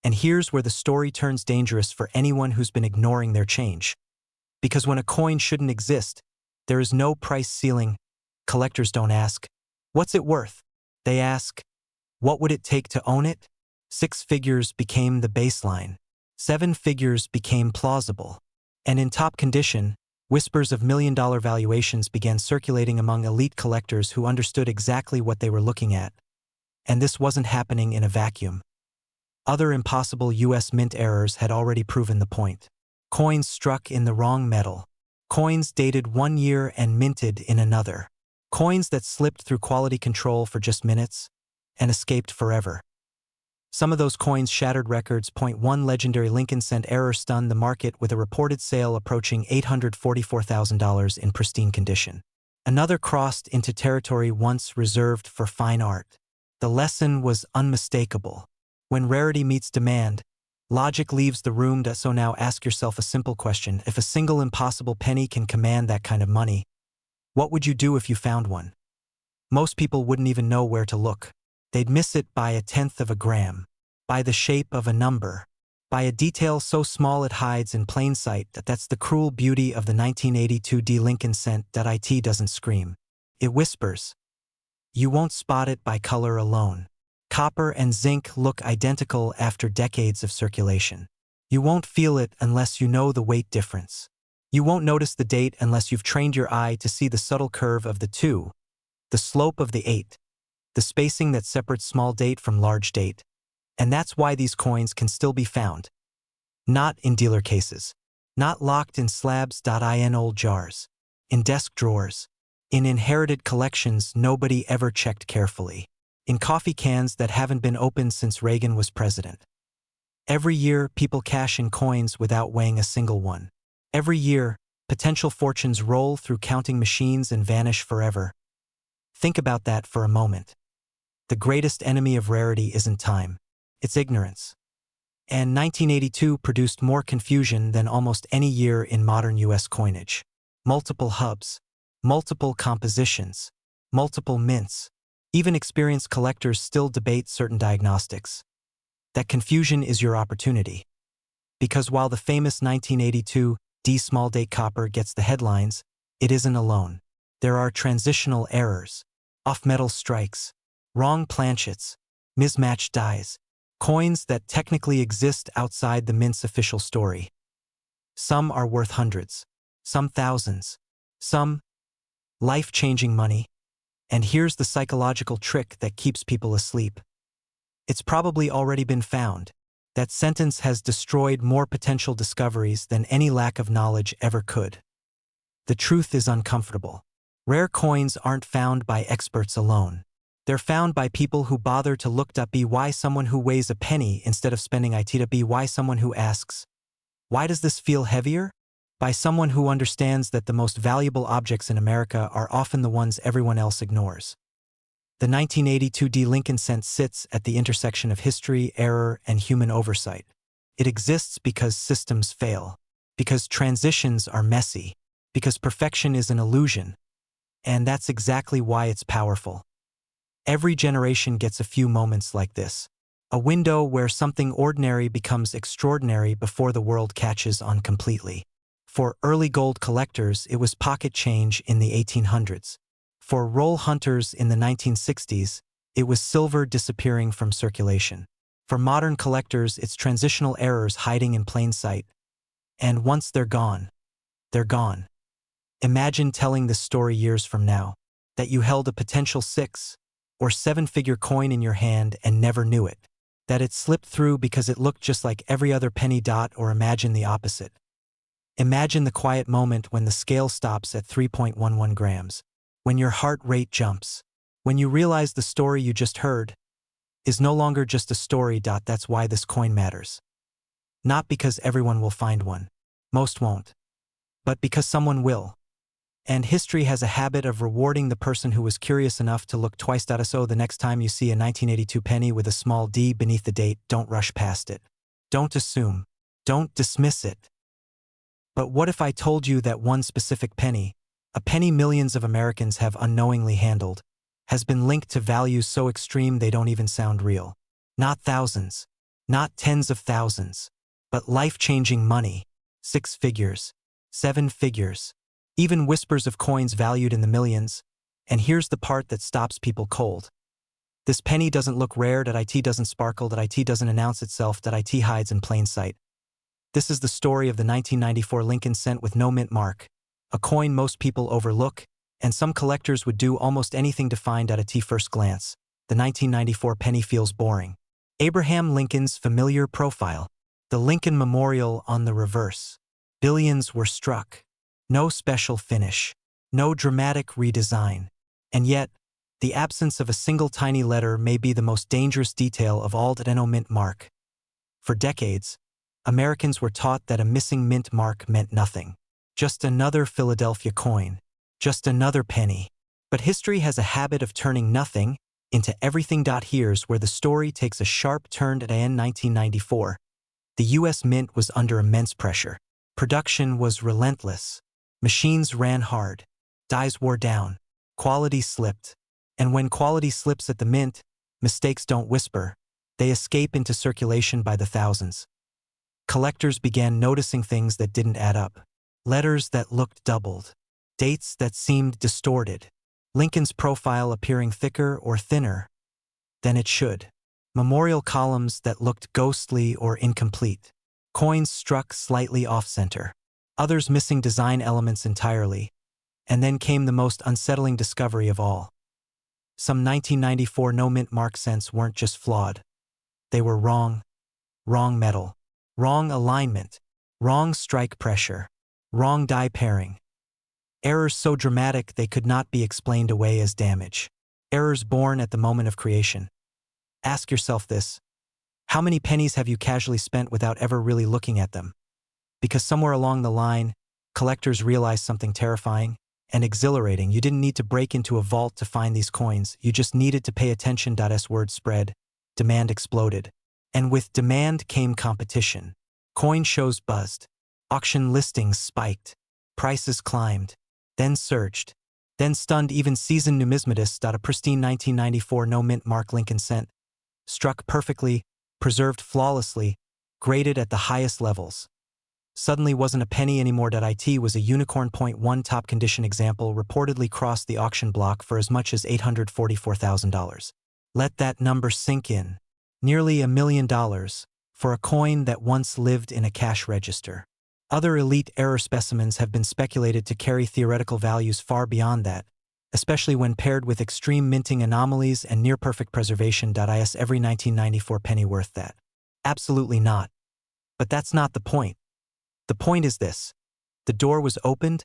And here's where the story turns dangerous for anyone who's been ignoring their change. Because when a coin shouldn't exist, there is no price ceiling. Collectors don't ask, "What's it worth?" They ask, "What would it take to own it?" 6 figures became the baseline. 7 figures became plausible. And in top condition, whispers of million-dollar valuations began circulating among elite collectors who understood exactly what they were looking at. And this wasn't happening in a vacuum. Other impossible U.S. mint errors had already proven the point. Coins struck in the wrong metal. Coins dated 1 year and minted in another. Coins that slipped through quality control for just minutes and escaped forever. Some of those coins shattered records. One legendary Lincoln cent error stunned the market with a reported sale approaching $844,000 in pristine condition. Another crossed into territory once reserved for fine art. The lesson was unmistakable. When rarity meets demand, logic leaves the room. So now ask yourself a simple question. If a single impossible penny can command that kind of money, what would you do if you found one? Most people wouldn't even know where to look. They'd miss it by 1/10 of a gram, by the shape of a number, by a detail so small it hides in plain sight. That's the cruel beauty of the 1982 D Lincoln cent. It doesn't scream. It whispers. You won't spot it by color alone. Copper and zinc look identical after decades of circulation. You won't feel it unless you know the weight difference. You won't notice the date unless you've trained your eye to see the subtle curve of the 2, the slope of the 8, the spacing that separates small date from large date. And that's why these coins can still be found. Not in dealer cases. Not locked in slabs.in old jars. In desk drawers. In inherited collections nobody ever checked carefully. In coffee cans that haven't been opened since Reagan was president. Every year, people cash in coins without weighing a single one. Every year, potential fortunes roll through counting machines and vanish forever. Think about that for a moment. The greatest enemy of rarity isn't time. It's ignorance. And 1982 produced more confusion than almost any year in modern U.S. coinage. Multiple hubs, multiple compositions, multiple mints. Even experienced collectors still debate certain diagnostics. That confusion is your opportunity. Because while the famous 1982 D small date copper gets the headlines, it isn't alone. There are transitional errors, off-metal strikes, wrong planchets, mismatched dies, coins that technically exist outside the mint's official story. Some are worth hundreds, some thousands, some life-changing money. And here's the psychological trick that keeps people asleep. It's probably already been found. That sentence has destroyed more potential discoveries than any lack of knowledge ever could. The truth is uncomfortable. Rare coins aren't found by experts alone. They're found by people who bother to look up why someone who weighs a penny instead of spending it why someone who asks, "Why does this feel heavier?" By someone who understands that the most valuable objects in America are often the ones everyone else ignores. The 1982 D Lincoln cent sits at the intersection of history, error, and human oversight. It exists because systems fail, because transitions are messy, because perfection is an illusion. And that's exactly why it's powerful. Every generation gets a few moments like this. A window where something ordinary becomes extraordinary before the world catches on completely. For early gold collectors, it was pocket change in the 1800s. For roll hunters in the 1960s, it was silver disappearing from circulation. For modern collectors, it's transitional errors hiding in plain sight. And once they're gone, they're gone. Imagine telling this story years from now, that you held a potential 6 or 7-figure coin in your hand and never knew it. That it slipped through because it looked just like every other penny dot, or imagine the opposite. Imagine the quiet moment when the scale stops at 3.11 grams, when your heart rate jumps, when you realize the story you just heard is no longer just a story. That's why this coin matters. Not because everyone will find one. Most won't. But because someone will. And history has a habit of rewarding the person who was curious enough to look twice. So the next time you see a 1982 penny with a small d beneath the date, don't rush past it. Don't assume. Don't dismiss it. But what if I told you that one specific penny, a penny millions of Americans have unknowingly handled, has been linked to values so extreme they don't even sound real? Not thousands, not tens of thousands, but life-changing money, 6 figures, 7 figures, even whispers of coins valued in the millions. And here's the part that stops people cold. This penny doesn't look rare. It doesn't sparkle. It doesn't announce itself. It hides in plain sight. This is the story of the 1994 Lincoln cent with no mint mark, a coin most people overlook, and some collectors would do almost anything to find at first glance. The 1994 penny feels boring. Abraham Lincoln's familiar profile, the Lincoln Memorial on the reverse. Billions were struck. No special finish. No dramatic redesign. And yet, the absence of a single tiny letter may be the most dangerous detail of all. No mint mark. For decades, Americans were taught that a missing mint mark meant nothing. Just another Philadelphia coin. Just another penny. But history has a habit of turning nothing into everything. Here's where the story takes a sharp turn. In 1994, the U.S. Mint was under immense pressure. Production was relentless. Machines ran hard. Dies wore down. Quality slipped. And when quality slips at the mint, mistakes don't whisper. They escape into circulation by the thousands. Collectors began noticing things that didn't add up. Letters that looked doubled. Dates that seemed distorted. Lincoln's profile appearing thicker or thinner than it should. Memorial columns that looked ghostly or incomplete. Coins struck slightly off-center. Others missing design elements entirely. And then came the most unsettling discovery of all. Some 1994 no-mint mark cents weren't just flawed. They were wrong. Wrong metal. Wrong alignment. Wrong strike pressure. Wrong die pairing. Errors so dramatic they could not be explained away as damage. Errors born at the moment of creation. Ask yourself this. How many pennies have you casually spent without ever really looking at them? Because somewhere along the line, collectors realized something terrifying and exhilarating. You didn't need to break into a vault to find these coins. You just needed to pay attention. As word spread, demand exploded. And with demand came competition. Coin shows buzzed. Auction listings spiked. Prices climbed. Then surged. Then stunned even seasoned numismatists. A pristine 1994 no-mint mark Lincoln cent. Struck perfectly, preserved flawlessly, graded at the highest levels. Suddenly wasn't a penny anymore. It was a unicorn. .1 top condition example reportedly crossed the auction block for as much as $844,000. Let that number sink in. Nearly $1 million for a coin that once lived in a cash register. Other elite error specimens have been speculated to carry theoretical values far beyond that, especially when paired with extreme minting anomalies and near-perfect preservation. Is every 1994 penny worth that? Absolutely not. But that's not the point. The point is this. The door was opened,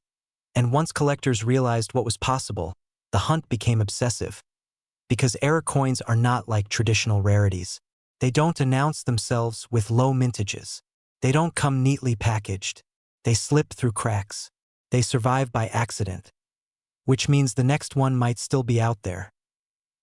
and once collectors realized what was possible, the hunt became obsessive. Because error coins are not like traditional rarities. They don't announce themselves with low mintages. They don't come neatly packaged. They slip through cracks. They survive by accident. Which means the next one might still be out there.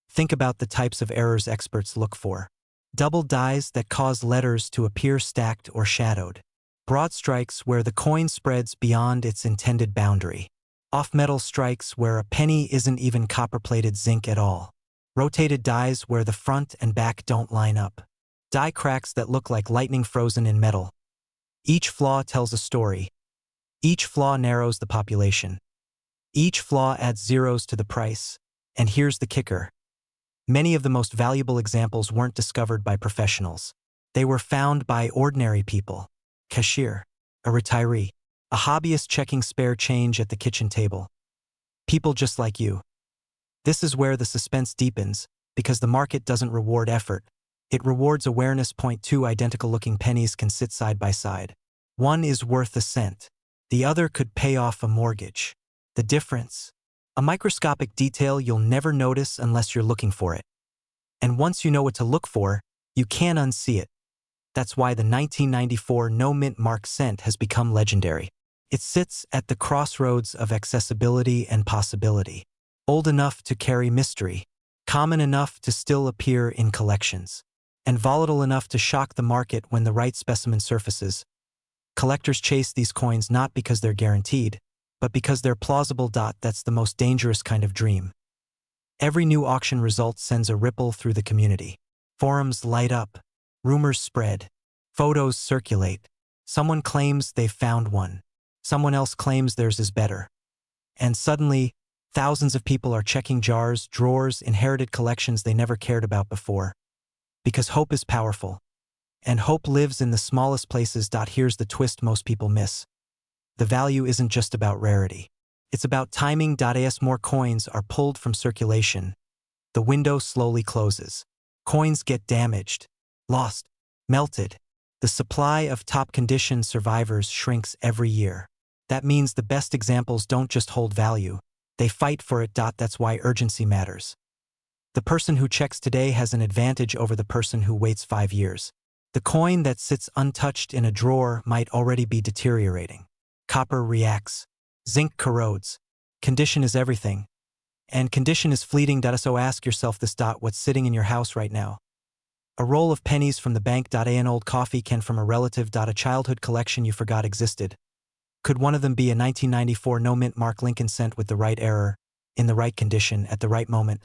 Think about the types of errors experts look for. Double dies that cause letters to appear stacked or shadowed. Broad strikes where the coin spreads beyond its intended boundary. Off-metal strikes where a penny isn't even copper-plated zinc at all. Rotated dies where the front and back don't line up. Die cracks that look like lightning frozen in metal. Each flaw tells a story. Each flaw narrows the population. Each flaw adds zeros to the price. And here's the kicker. Many of the most valuable examples weren't discovered by professionals. They were found by ordinary people. Cashier, a retiree, a hobbyist checking spare change at the kitchen table. People just like you. This is where the suspense deepens, because the market doesn't reward effort. It rewards awareness. Point 2. Identical-looking pennies can sit side by side. One is worth a cent. The other could pay off a mortgage. The difference? A microscopic detail you'll never notice unless you're looking for it. And once you know what to look for, you can't unsee it. That's why the 1994 no-mint mark cent has become legendary. It sits at the crossroads of accessibility and possibility. Old enough to carry mystery, common enough to still appear in collections, and volatile enough to shock the market when the right specimen surfaces. Collectors chase these coins not because they're guaranteed, but because they're plausible. That's the most dangerous kind of dream. Every new auction result sends a ripple through the community. Forums light up, rumors spread, photos circulate. Someone claims they've found one. Someone else claims theirs is better. And suddenly, thousands of people are checking jars, drawers, inherited collections they never cared about before. Because hope is powerful. And hope lives in the smallest places. Here's the twist most people miss. The value isn't just about rarity. It's about timing. As more coins are pulled from circulation, the window slowly closes. Coins get damaged, lost, melted. The supply of top-condition survivors shrinks every year. That means the best examples don't just hold value, they fight for it. That's why urgency matters. The person who checks today has an advantage over the person who waits 5 years. The coin that sits untouched in a drawer might already be deteriorating. Copper reacts. Zinc corrodes. Condition is everything. And condition is fleeting. So ask yourself this. What's sitting in your house right now? A roll of pennies from the bank. An old coffee can from a relative. A childhood collection you forgot existed. Could one of them be a 1994 no-mint mark Lincoln cent with the right error, in the right condition, at the right moment?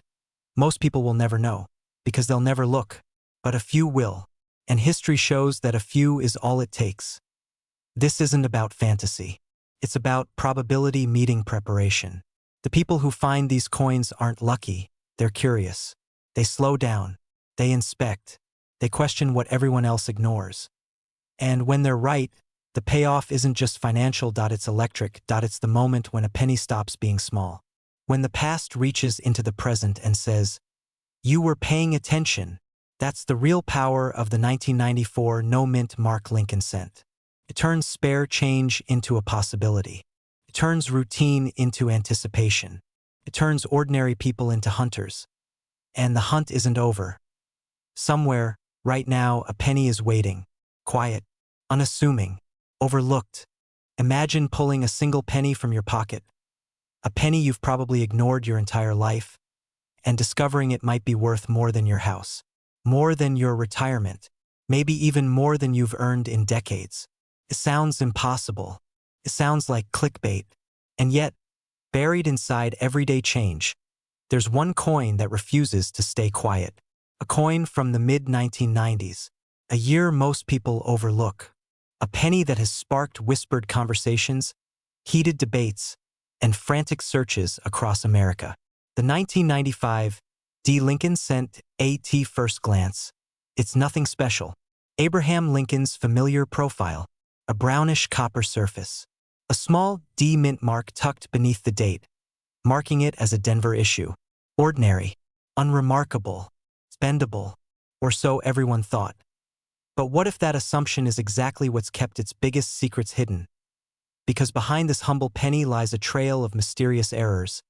Most people will never know, because they'll never look. But a few will. And history shows that a few is all it takes. This isn't about fantasy. It's about probability meeting preparation. The people who find these coins aren't lucky, they're curious. They slow down, they inspect, they question what everyone else ignores. And when they're right, the payoff isn't just financial. It's electric. It's the moment when a penny stops being small. When the past reaches into the present and says, "You were paying attention." That's the real power of the 1994 no-mint mark Lincoln cent. It turns spare change into a possibility. It turns routine into anticipation. It turns ordinary people into hunters. And the hunt isn't over. Somewhere, right now, a penny is waiting. Quiet, unassuming, overlooked. Imagine pulling a single penny from your pocket. A penny you've probably ignored your entire life, and discovering it might be worth more than your house. More than your retirement, maybe even more than you've earned in decades. It sounds impossible. It sounds like clickbait. And yet, buried inside everyday change, there's one coin that refuses to stay quiet. A coin from the mid-1990s, a year most people overlook. A penny that has sparked whispered conversations, heated debates, and frantic searches across America. The 1995 Lincoln cent. At first glance, it's nothing special. Abraham Lincoln's familiar profile, a brownish copper surface, a small D mint mark tucked beneath the date, marking it as a Denver issue. Ordinary, unremarkable, spendable, or so everyone thought. But what if that assumption is exactly what's kept its biggest secrets hidden? Because behind this humble penny lies a trail of mysterious errors,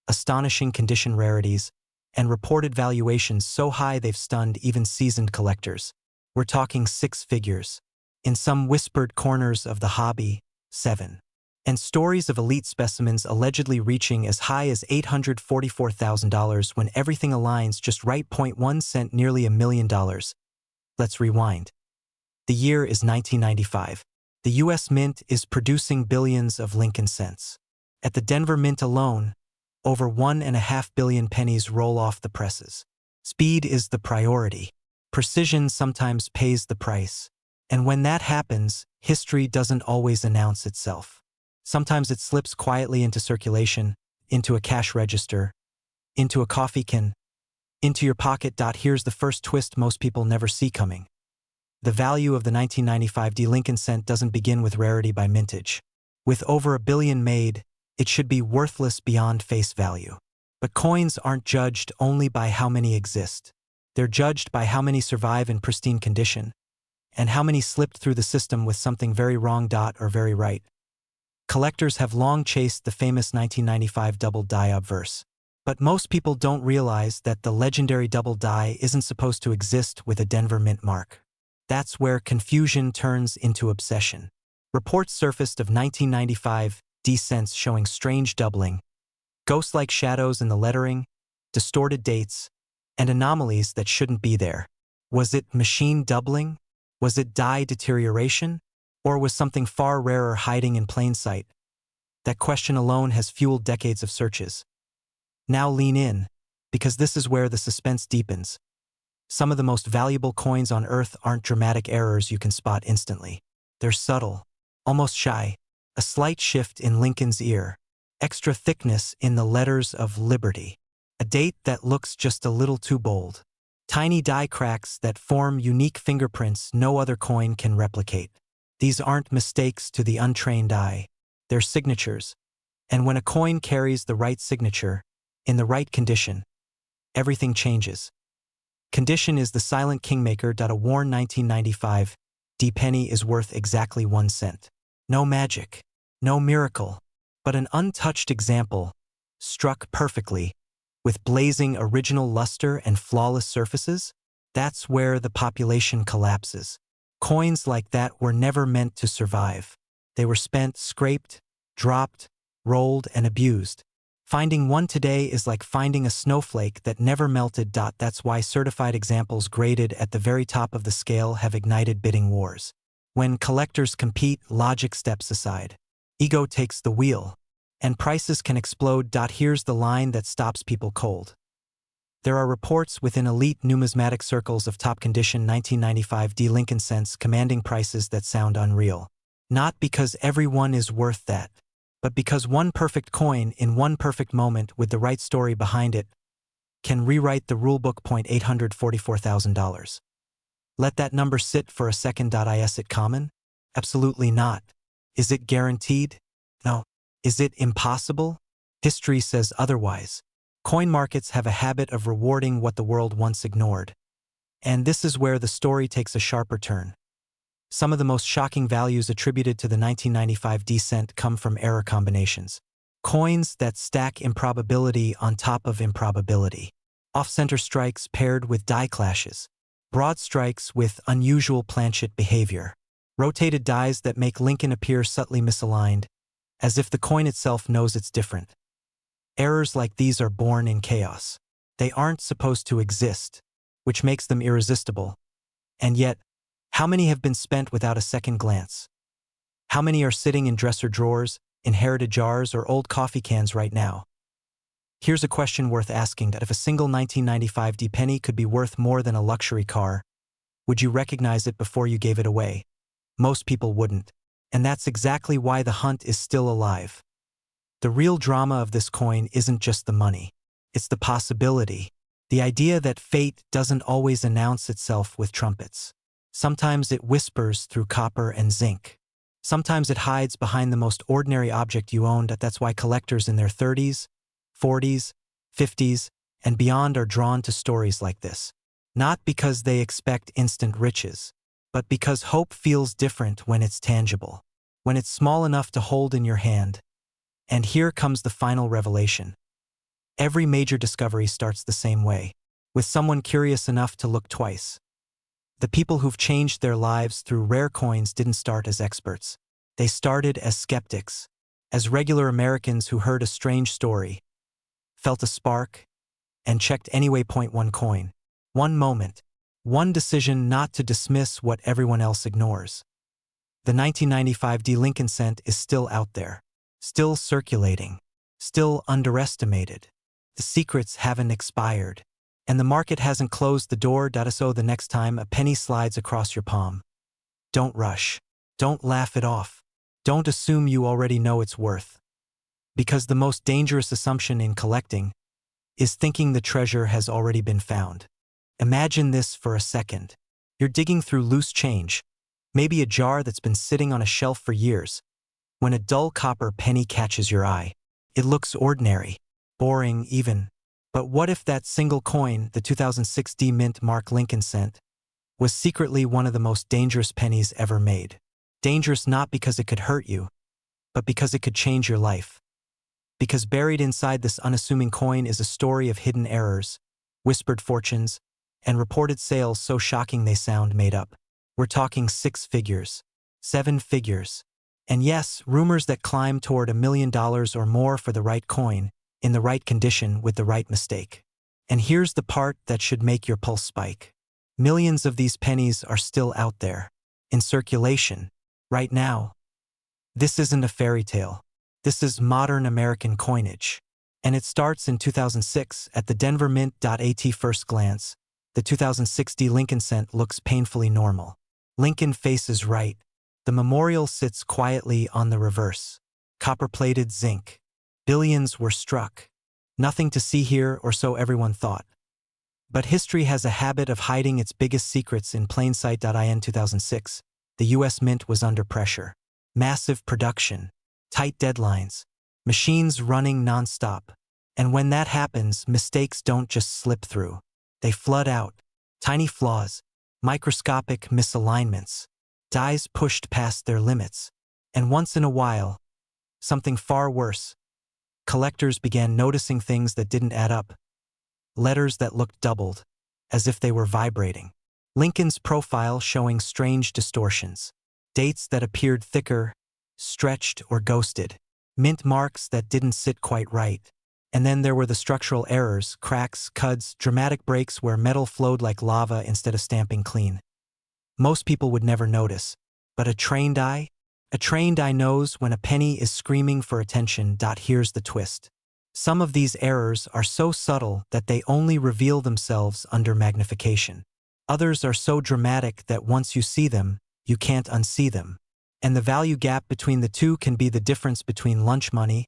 astonishing condition rarities, and reported valuations so high they've stunned even seasoned collectors. We're talking 6 figures. In some whispered corners of the hobby, 7. And stories of elite specimens allegedly reaching as high as $844,000 when everything aligns just right. 1 cent, nearly $1 million. Let's rewind. The year is 1995. The U.S. Mint is producing billions of Lincoln cents. At the Denver Mint alone, over 1.5 billion pennies roll off the presses. Speed is the priority. Precision sometimes pays the price. And when that happens, history doesn't always announce itself. Sometimes it slips quietly into circulation, into a cash register, into a coffee can, into your pocket. Here's the first twist most people never see coming. The value of the 1995 Lincoln cent doesn't begin with rarity by mintage. With over 1 billion made, it should be worthless beyond face value. But coins aren't judged only by how many exist. They're judged by how many survive in pristine condition, and how many slipped through the system with something very wrong or very right. Collectors have long chased the famous 1995 double die obverse. But most people don't realize that the legendary double die isn't supposed to exist with a Denver mint mark. That's where confusion turns into obsession. Reports surfaced of 1995 D-cents showing strange doubling, ghost-like shadows in the lettering, distorted dates, and anomalies that shouldn't be there. Was it machine doubling? Was it die deterioration? Or was something far rarer hiding in plain sight? That question alone has fueled decades of searches. Now lean in, because this is where the suspense deepens. Some of the most valuable coins on Earth aren't dramatic errors you can spot instantly. They're subtle, almost shy, a slight shift in Lincoln's ear, extra thickness in the letters of liberty, a date that looks just a little too bold, tiny die cracks that form unique fingerprints no other coin can replicate. These aren't mistakes to the untrained eye. They're signatures. And when a coin carries the right signature, in the right condition, everything changes. Condition is the silent kingmaker. A worn 1995 D penny is worth exactly 1 cent. No magic, no miracle, but an untouched example, struck perfectly, with blazing original luster and flawless surfaces. That's where the population collapses. Coins like that were never meant to survive. They were spent, scraped, dropped, rolled, and abused. Finding one today is like finding a snowflake that never melted. That's why certified examples graded at the very top of the scale have ignited bidding wars. When collectors compete, logic steps aside. Ego takes the wheel, and prices can explode. Here's the line that stops people cold. There are reports within elite numismatic circles of top condition 1995 D Lincoln cents commanding prices that sound unreal. Not because everyone is worth that, but because one perfect coin in one perfect moment with the right story behind it can rewrite the rulebook. $844,000. Let that number sit for a second. Is it common? Absolutely not. Is it guaranteed? No. Is it impossible? History says otherwise. Coin markets have a habit of rewarding what the world once ignored. And this is where the story takes a sharper turn. Some of the most shocking values attributed to the 1995 D-cent come from error combinations. Coins that stack improbability on top of improbability. Off-center strikes paired with die clashes. Broad strikes with unusual planchet behavior. Rotated dies that make Lincoln appear subtly misaligned, as if the coin itself knows it's different. Errors like these are born in chaos. They aren't supposed to exist, which makes them irresistible. And yet, how many have been spent without a second glance? How many are sitting in dresser drawers, inherited jars, or old coffee cans right now? Here's a question worth asking: if a single 1995 D penny could be worth more than a luxury car, would you recognize it before you gave it away? Most people wouldn't. And that's exactly why the hunt is still alive. The real drama of this coin isn't just the money. It's the possibility. The idea that fate doesn't always announce itself with trumpets. Sometimes it whispers through copper and zinc. Sometimes it hides behind the most ordinary object you owned. That's why collectors in their 30s, 40s, 50s, and beyond are drawn to stories like this. Not because they expect instant riches, but because hope feels different when it's tangible, when it's small enough to hold in your hand. And here comes the final revelation. Every major discovery starts the same way, with someone curious enough to look twice. The people who've changed their lives through rare coins didn't start as experts. They started as skeptics, as regular Americans who heard a strange story, felt a spark, and checked anyway. One coin, one moment, one decision not to dismiss what everyone else ignores. The 1995 D Lincoln cent is still out there, still circulating, still underestimated. The secrets haven't expired, and the market hasn't closed the door. So the next time a penny slides across your palm, don't rush, don't laugh it off, don't assume you already know its worth. Because the most dangerous assumption in collecting is thinking the treasure has already been found. Imagine this for a second. You're digging through loose change, maybe a jar that's been sitting on a shelf for years, when a dull copper penny catches your eye. It looks ordinary, boring even, But what if that single coin, the 2006 D Mint Mark Lincoln cent, was secretly one of the most dangerous pennies ever made? Dangerous not because it could hurt you, but because it could change your life. Because buried inside this unassuming coin is a story of hidden errors, whispered fortunes, and reported sales so shocking they sound made up. We're talking 6 figures, 7 figures, and yes, rumors that climb toward $1 million or more for the right coin, in the right condition with the right mistake. And here's the part that should make your pulse spike. Millions of these pennies are still out there, in circulation, right now. This isn't a fairy tale. This is modern American coinage. And it starts in 2006 at the Denver Mint. At first glance, the 2060 Lincoln cent looks painfully normal. Lincoln faces right. The memorial sits quietly on the reverse. Copper-plated zinc. Billions were struck. Nothing to see here, or so everyone thought. But history has a habit of hiding its biggest secrets in plain sight. In 2006, the U.S. Mint was under pressure. Massive production, tight deadlines, machines running nonstop. And when that happens, mistakes don't just slip through. They flood out. Tiny flaws, microscopic misalignments, dies pushed past their limits. And once in a while, something far worse. Collectors began noticing things that didn't add up. Letters that looked doubled, as if they were vibrating. Lincoln's profile showing strange distortions. Dates that appeared thicker, stretched, or ghosted. Mint marks that didn't sit quite right. And then there were the structural errors, cracks, cuts, dramatic breaks where metal flowed like lava instead of stamping clean. Most people would never notice, but a trained eye knows when a penny is screaming for attention. Here's the twist. Some of these errors are so subtle that they only reveal themselves under magnification. Others are so dramatic that once you see them, you can't unsee them. And the value gap between the two can be the difference between lunch money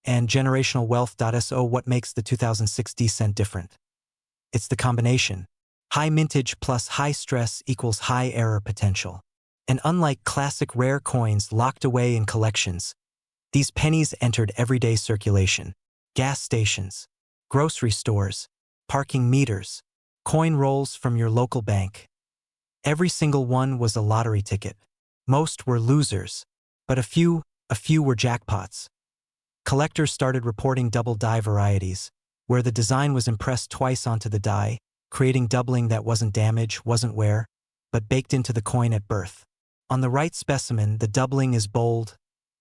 and generational wealth. So what makes the 2060 cent different? It's the combination. High mintage plus high stress equals high error potential. And unlike classic rare coins locked away in collections, these pennies entered everyday circulation. Gas stations, grocery stores, parking meters, coin rolls from your local bank. Every single one was a lottery ticket. Most were losers, but a few were jackpots. Collectors started reporting double die varieties, where the design was impressed twice onto the die, creating doubling that wasn't damage, wasn't wear, but baked into the coin at birth. On the right specimen, the doubling is bold,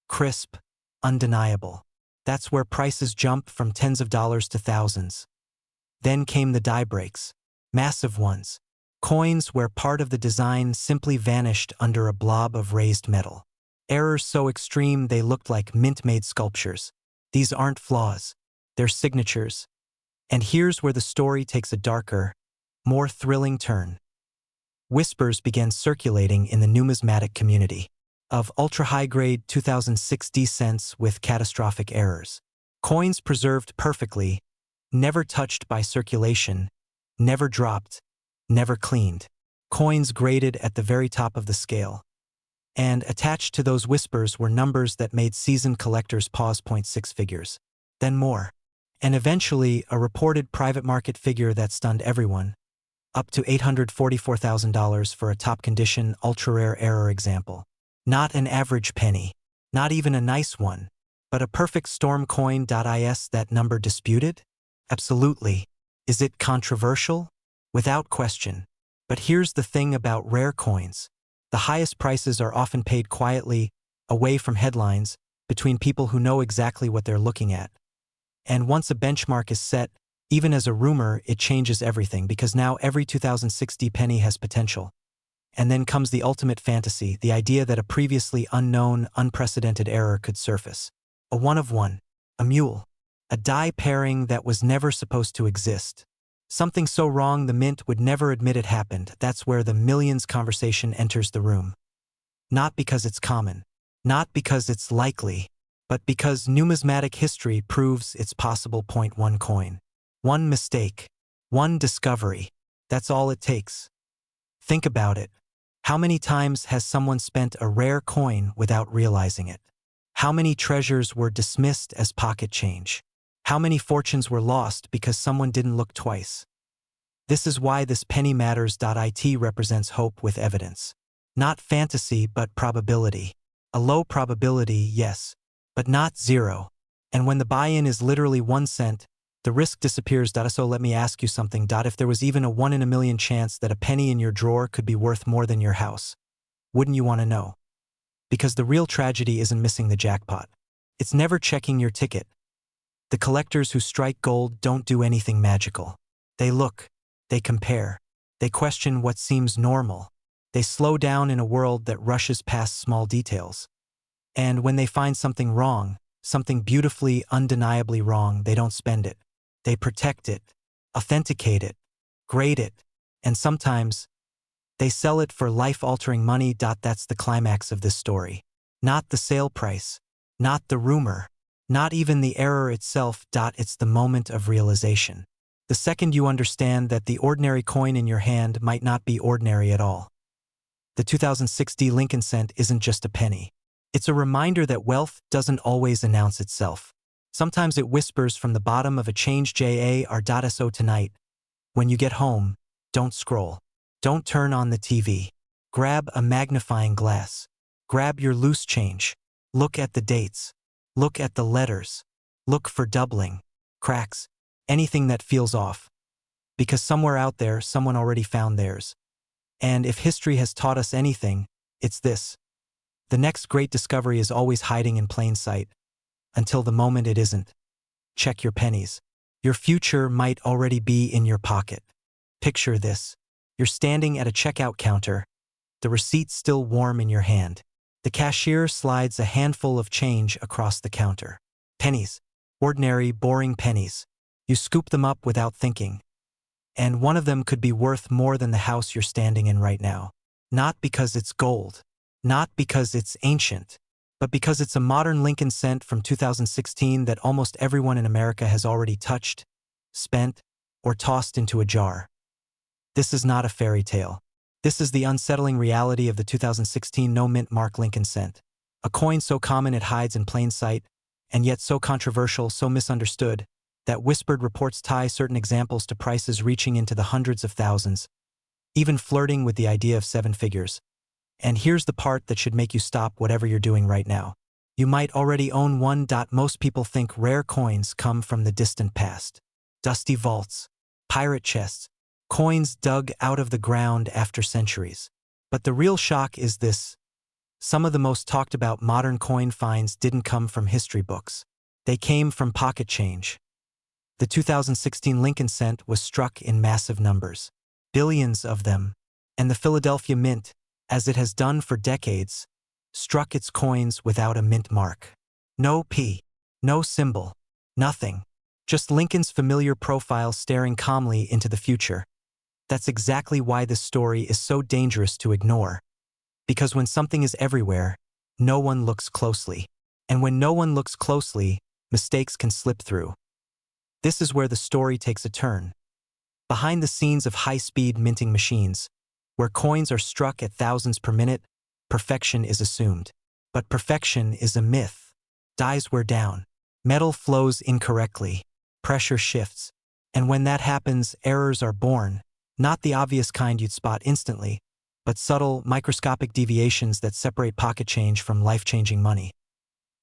crisp, undeniable. That's where prices jump from tens of dollars to thousands. Then came the die breaks, massive ones, coins where part of the design simply vanished under a blob of raised metal. Errors so extreme they looked like mint-made sculptures. These aren't flaws, they're signatures. And here's where the story takes a darker, more thrilling turn. Whispers began circulating in the numismatic community of ultra-high-grade 2060 cents with catastrophic errors. Coins preserved perfectly, never touched by circulation, never dropped, never cleaned. Coins graded at the very top of the scale. And attached to those whispers were numbers that made seasoned collectors pause. 6 figures. Then more. And eventually, a reported private market figure that stunned everyone. Up to $844,000 for a top-condition, ultra-rare error example. Not an average penny. Not even a nice one. But a perfect storm coin. Is that number disputed? Absolutely. Is it controversial? Without question. But here's the thing about rare coins. The highest prices are often paid quietly, away from headlines, between people who know exactly what they're looking at. And once a benchmark is set, even as a rumor, it changes everything because now every 2060 penny has potential. And then comes the ultimate fantasy, the idea that a previously unknown, unprecedented error could surface. A one of one, a mule, a die pairing that was never supposed to exist. Something so wrong the mint would never admit it happened. That's where the millions conversation enters the room. Not because it's common, not because it's likely, but because numismatic history proves it's possible. One coin. One mistake. One discovery. That's all it takes. Think about it. How many times has someone spent a rare coin without realizing it? How many treasures were dismissed as pocket change? How many fortunes were lost because someone didn't look twice? This is why this penny matters.it represents hope with evidence. Not fantasy, but probability. A low probability, yes, but not zero. And when the buy-in is literally 1 cent, the risk disappears. So let me ask you something. If there was even a 1 in a million chance that a penny in your drawer could be worth more than your house, wouldn't you want to know? Because the real tragedy isn't missing the jackpot. It's never checking your ticket. The collectors who strike gold don't do anything magical. They look, they compare, they question what seems normal. They slow down in a world that rushes past small details. And when they find something wrong, something beautifully, undeniably wrong, they don't spend it. They protect it, authenticate it, grade it, and sometimes they sell it for life-altering money. That's the climax of this story. Not the sale price, not the rumor, not even the error itself. It's the moment of realization. The second you understand that the ordinary coin in your hand might not be ordinary at all. The 2006 Lincoln cent isn't just a penny. It's a reminder that wealth doesn't always announce itself. Sometimes it whispers from the bottom of a change jar. So tonight, when you get home, don't scroll. Don't turn on the TV. Grab a magnifying glass. Grab your loose change. Look at the dates. Look at the letters. Look for doubling, cracks, anything that feels off. Because somewhere out there, someone already found theirs. And if history has taught us anything, it's this. The next great discovery is always hiding in plain sight. Until the moment it isn't. Check your pennies. Your future might already be in your pocket. Picture this. You're standing at a checkout counter, the receipt still warm in your hand. The cashier slides a handful of change across the counter. Pennies. Ordinary, boring pennies. You scoop them up without thinking. And one of them could be worth more than the house you're standing in right now. Not because it's gold. Not because it's ancient. But because it's a modern Lincoln cent from 2016 that almost everyone in America has already touched, spent, or tossed into a jar. This is not a fairy tale. This is the unsettling reality of the 2016 no-mint mark Lincoln cent. A coin so common it hides in plain sight, and yet so controversial, so misunderstood, that whispered reports tie certain examples to prices reaching into the hundreds of thousands, even flirting with the idea of 7 figures. And here's the part that should make you stop whatever you're doing right now. You might already own one. Most people think rare coins come from the distant past. Dusty vaults, pirate chests, coins dug out of the ground after centuries. But the real shock is this. Some of the most talked about modern coin finds didn't come from history books. They came from pocket change. The 2016 Lincoln cent was struck in massive numbers. Billions of them. And the Philadelphia Mint, as it has done for decades, struck its coins without a mint mark. No P, no symbol, nothing. Just Lincoln's familiar profile staring calmly into the future. That's exactly why this story is so dangerous to ignore. Because when something is everywhere, no one looks closely. And when no one looks closely, mistakes can slip through. This is where the story takes a turn. Behind the scenes of high-speed minting machines, where coins are struck at thousands per minute, perfection is assumed. But perfection is a myth. Dies wear down. Metal flows incorrectly. Pressure shifts. And when that happens, errors are born. Not the obvious kind you'd spot instantly, but subtle, microscopic deviations that separate pocket change from life-changing money.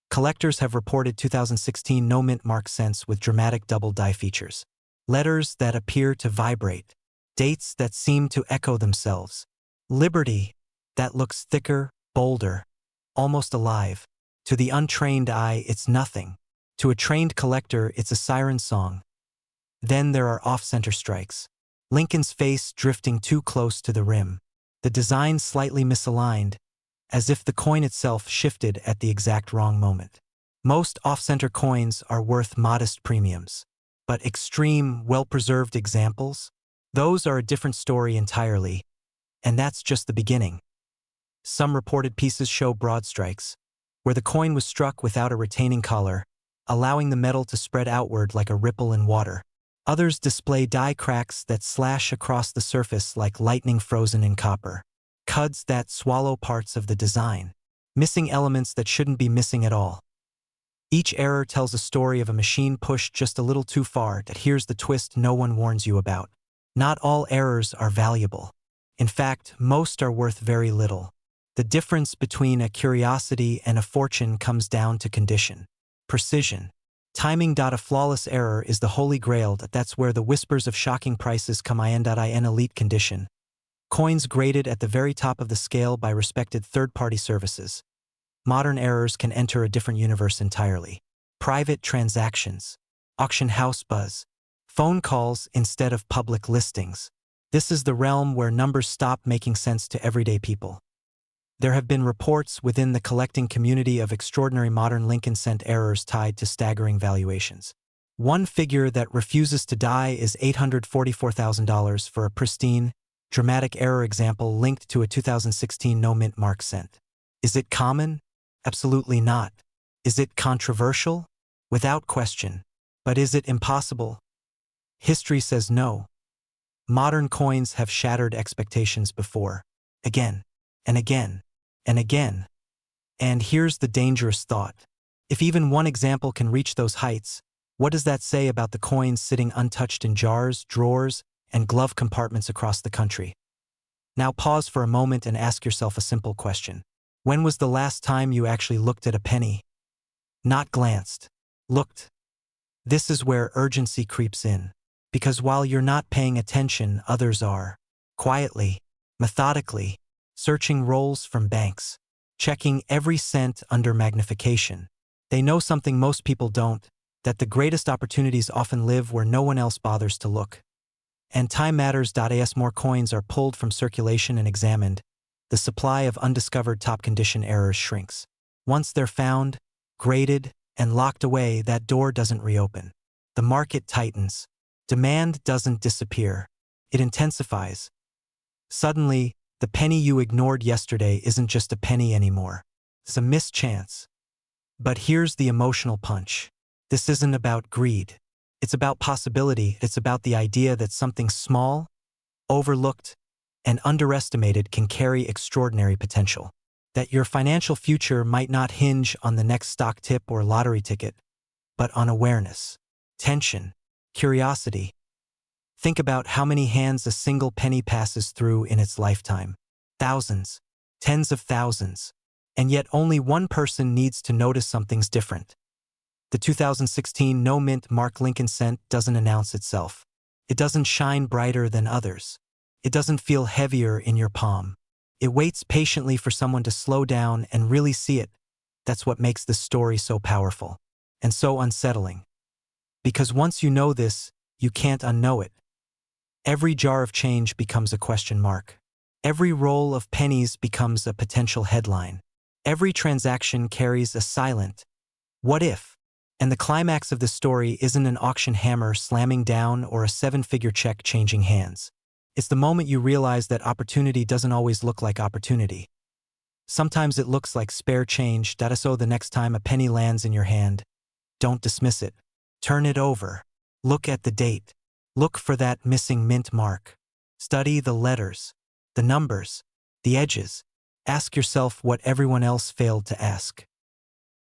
Collectors have reported 2016 no-mint mark cents with dramatic double die features. Letters that appear to vibrate. Dates that seem to echo themselves. Liberty that looks thicker, bolder, almost alive. To the untrained eye, it's nothing. To a trained collector, it's a siren song. Then there are off-center strikes. Lincoln's face drifting too close to the rim. The design slightly misaligned, as if the coin itself shifted at the exact wrong moment. Most off-center coins are worth modest premiums. But extreme, well-preserved examples? Those are a different story entirely. And that's just the beginning. Some reported pieces show broad strikes, where the coin was struck without a retaining collar, allowing the metal to spread outward like a ripple in water. Others display die cracks that slash across the surface like lightning frozen in copper. Cuds that swallow parts of the design. Missing elements that shouldn't be missing at all. Each error tells a story of a machine pushed just a little too far. That here's the twist no one warns you about. Not all errors are valuable. In fact, most are worth very little. The difference between a curiosity and a fortune comes down to condition. Precision. Timing. A flawless error is the holy grail. That's where the whispers of shocking prices come in. Elite condition. Coins graded at the very top of the scale by respected third-party services. Modern errors can enter a different universe entirely. Private transactions. Auction house buzz. Phone calls instead of public listings. This is the realm where numbers stop making sense to everyday people. There have been reports within the collecting community of extraordinary modern Lincoln cent errors tied to staggering valuations. One figure that refuses to die is $844,000 for a pristine, dramatic error example linked to a 2016 no-mint mark cent. Is it common? Absolutely not. Is it controversial? Without question. But is it impossible? History says no. Modern coins have shattered expectations before. Again, and again, and again. And here's the dangerous thought. If even one example can reach those heights, what does that say about the coins sitting untouched in jars, drawers, and glove compartments across the country? Now pause for a moment and ask yourself a simple question. When was the last time you actually looked at a penny? Not glanced. Looked. This is where urgency creeps in. Because while you're not paying attention, others are. Quietly, methodically, searching rolls from banks, checking every cent under magnification. They know something most people don't, that the greatest opportunities often live where no one else bothers to look. And time matters. As more coins are pulled from circulation and examined, the supply of undiscovered top-condition errors shrinks. Once they're found, graded, and locked away, that door doesn't reopen. The market tightens. Demand doesn't disappear. It intensifies. Suddenly, the penny you ignored yesterday isn't just a penny anymore. It's a missed chance. But here's the emotional punch. This isn't about greed. It's about possibility. It's about the idea that something small, overlooked, and underestimated can carry extraordinary potential. That your financial future might not hinge on the next stock tip or lottery ticket, but on awareness, tension, curiosity. Think about how many hands a single penny passes through in its lifetime. Thousands, tens of thousands. And yet only one person needs to notice something's different. The 2016 no-mint mark Lincoln cent doesn't announce itself. It doesn't shine brighter than others. It doesn't feel heavier in your palm. It waits patiently for someone to slow down and really see it. That's what makes this story so powerful and so unsettling. Because once you know this, you can't unknow it. Every jar of change becomes a question mark. Every roll of pennies becomes a potential headline. Every transaction carries a silent, "What if?" And the climax of this story isn't an auction hammer slamming down or a seven-figure check changing hands. It's the moment you realize that opportunity doesn't always look like opportunity. Sometimes it looks like spare change. So the next time a penny lands in your hand, don't dismiss it. Turn it over. Look at the date. Look for that missing mint mark. Study the letters, the numbers, the edges. Ask yourself what everyone else failed to ask.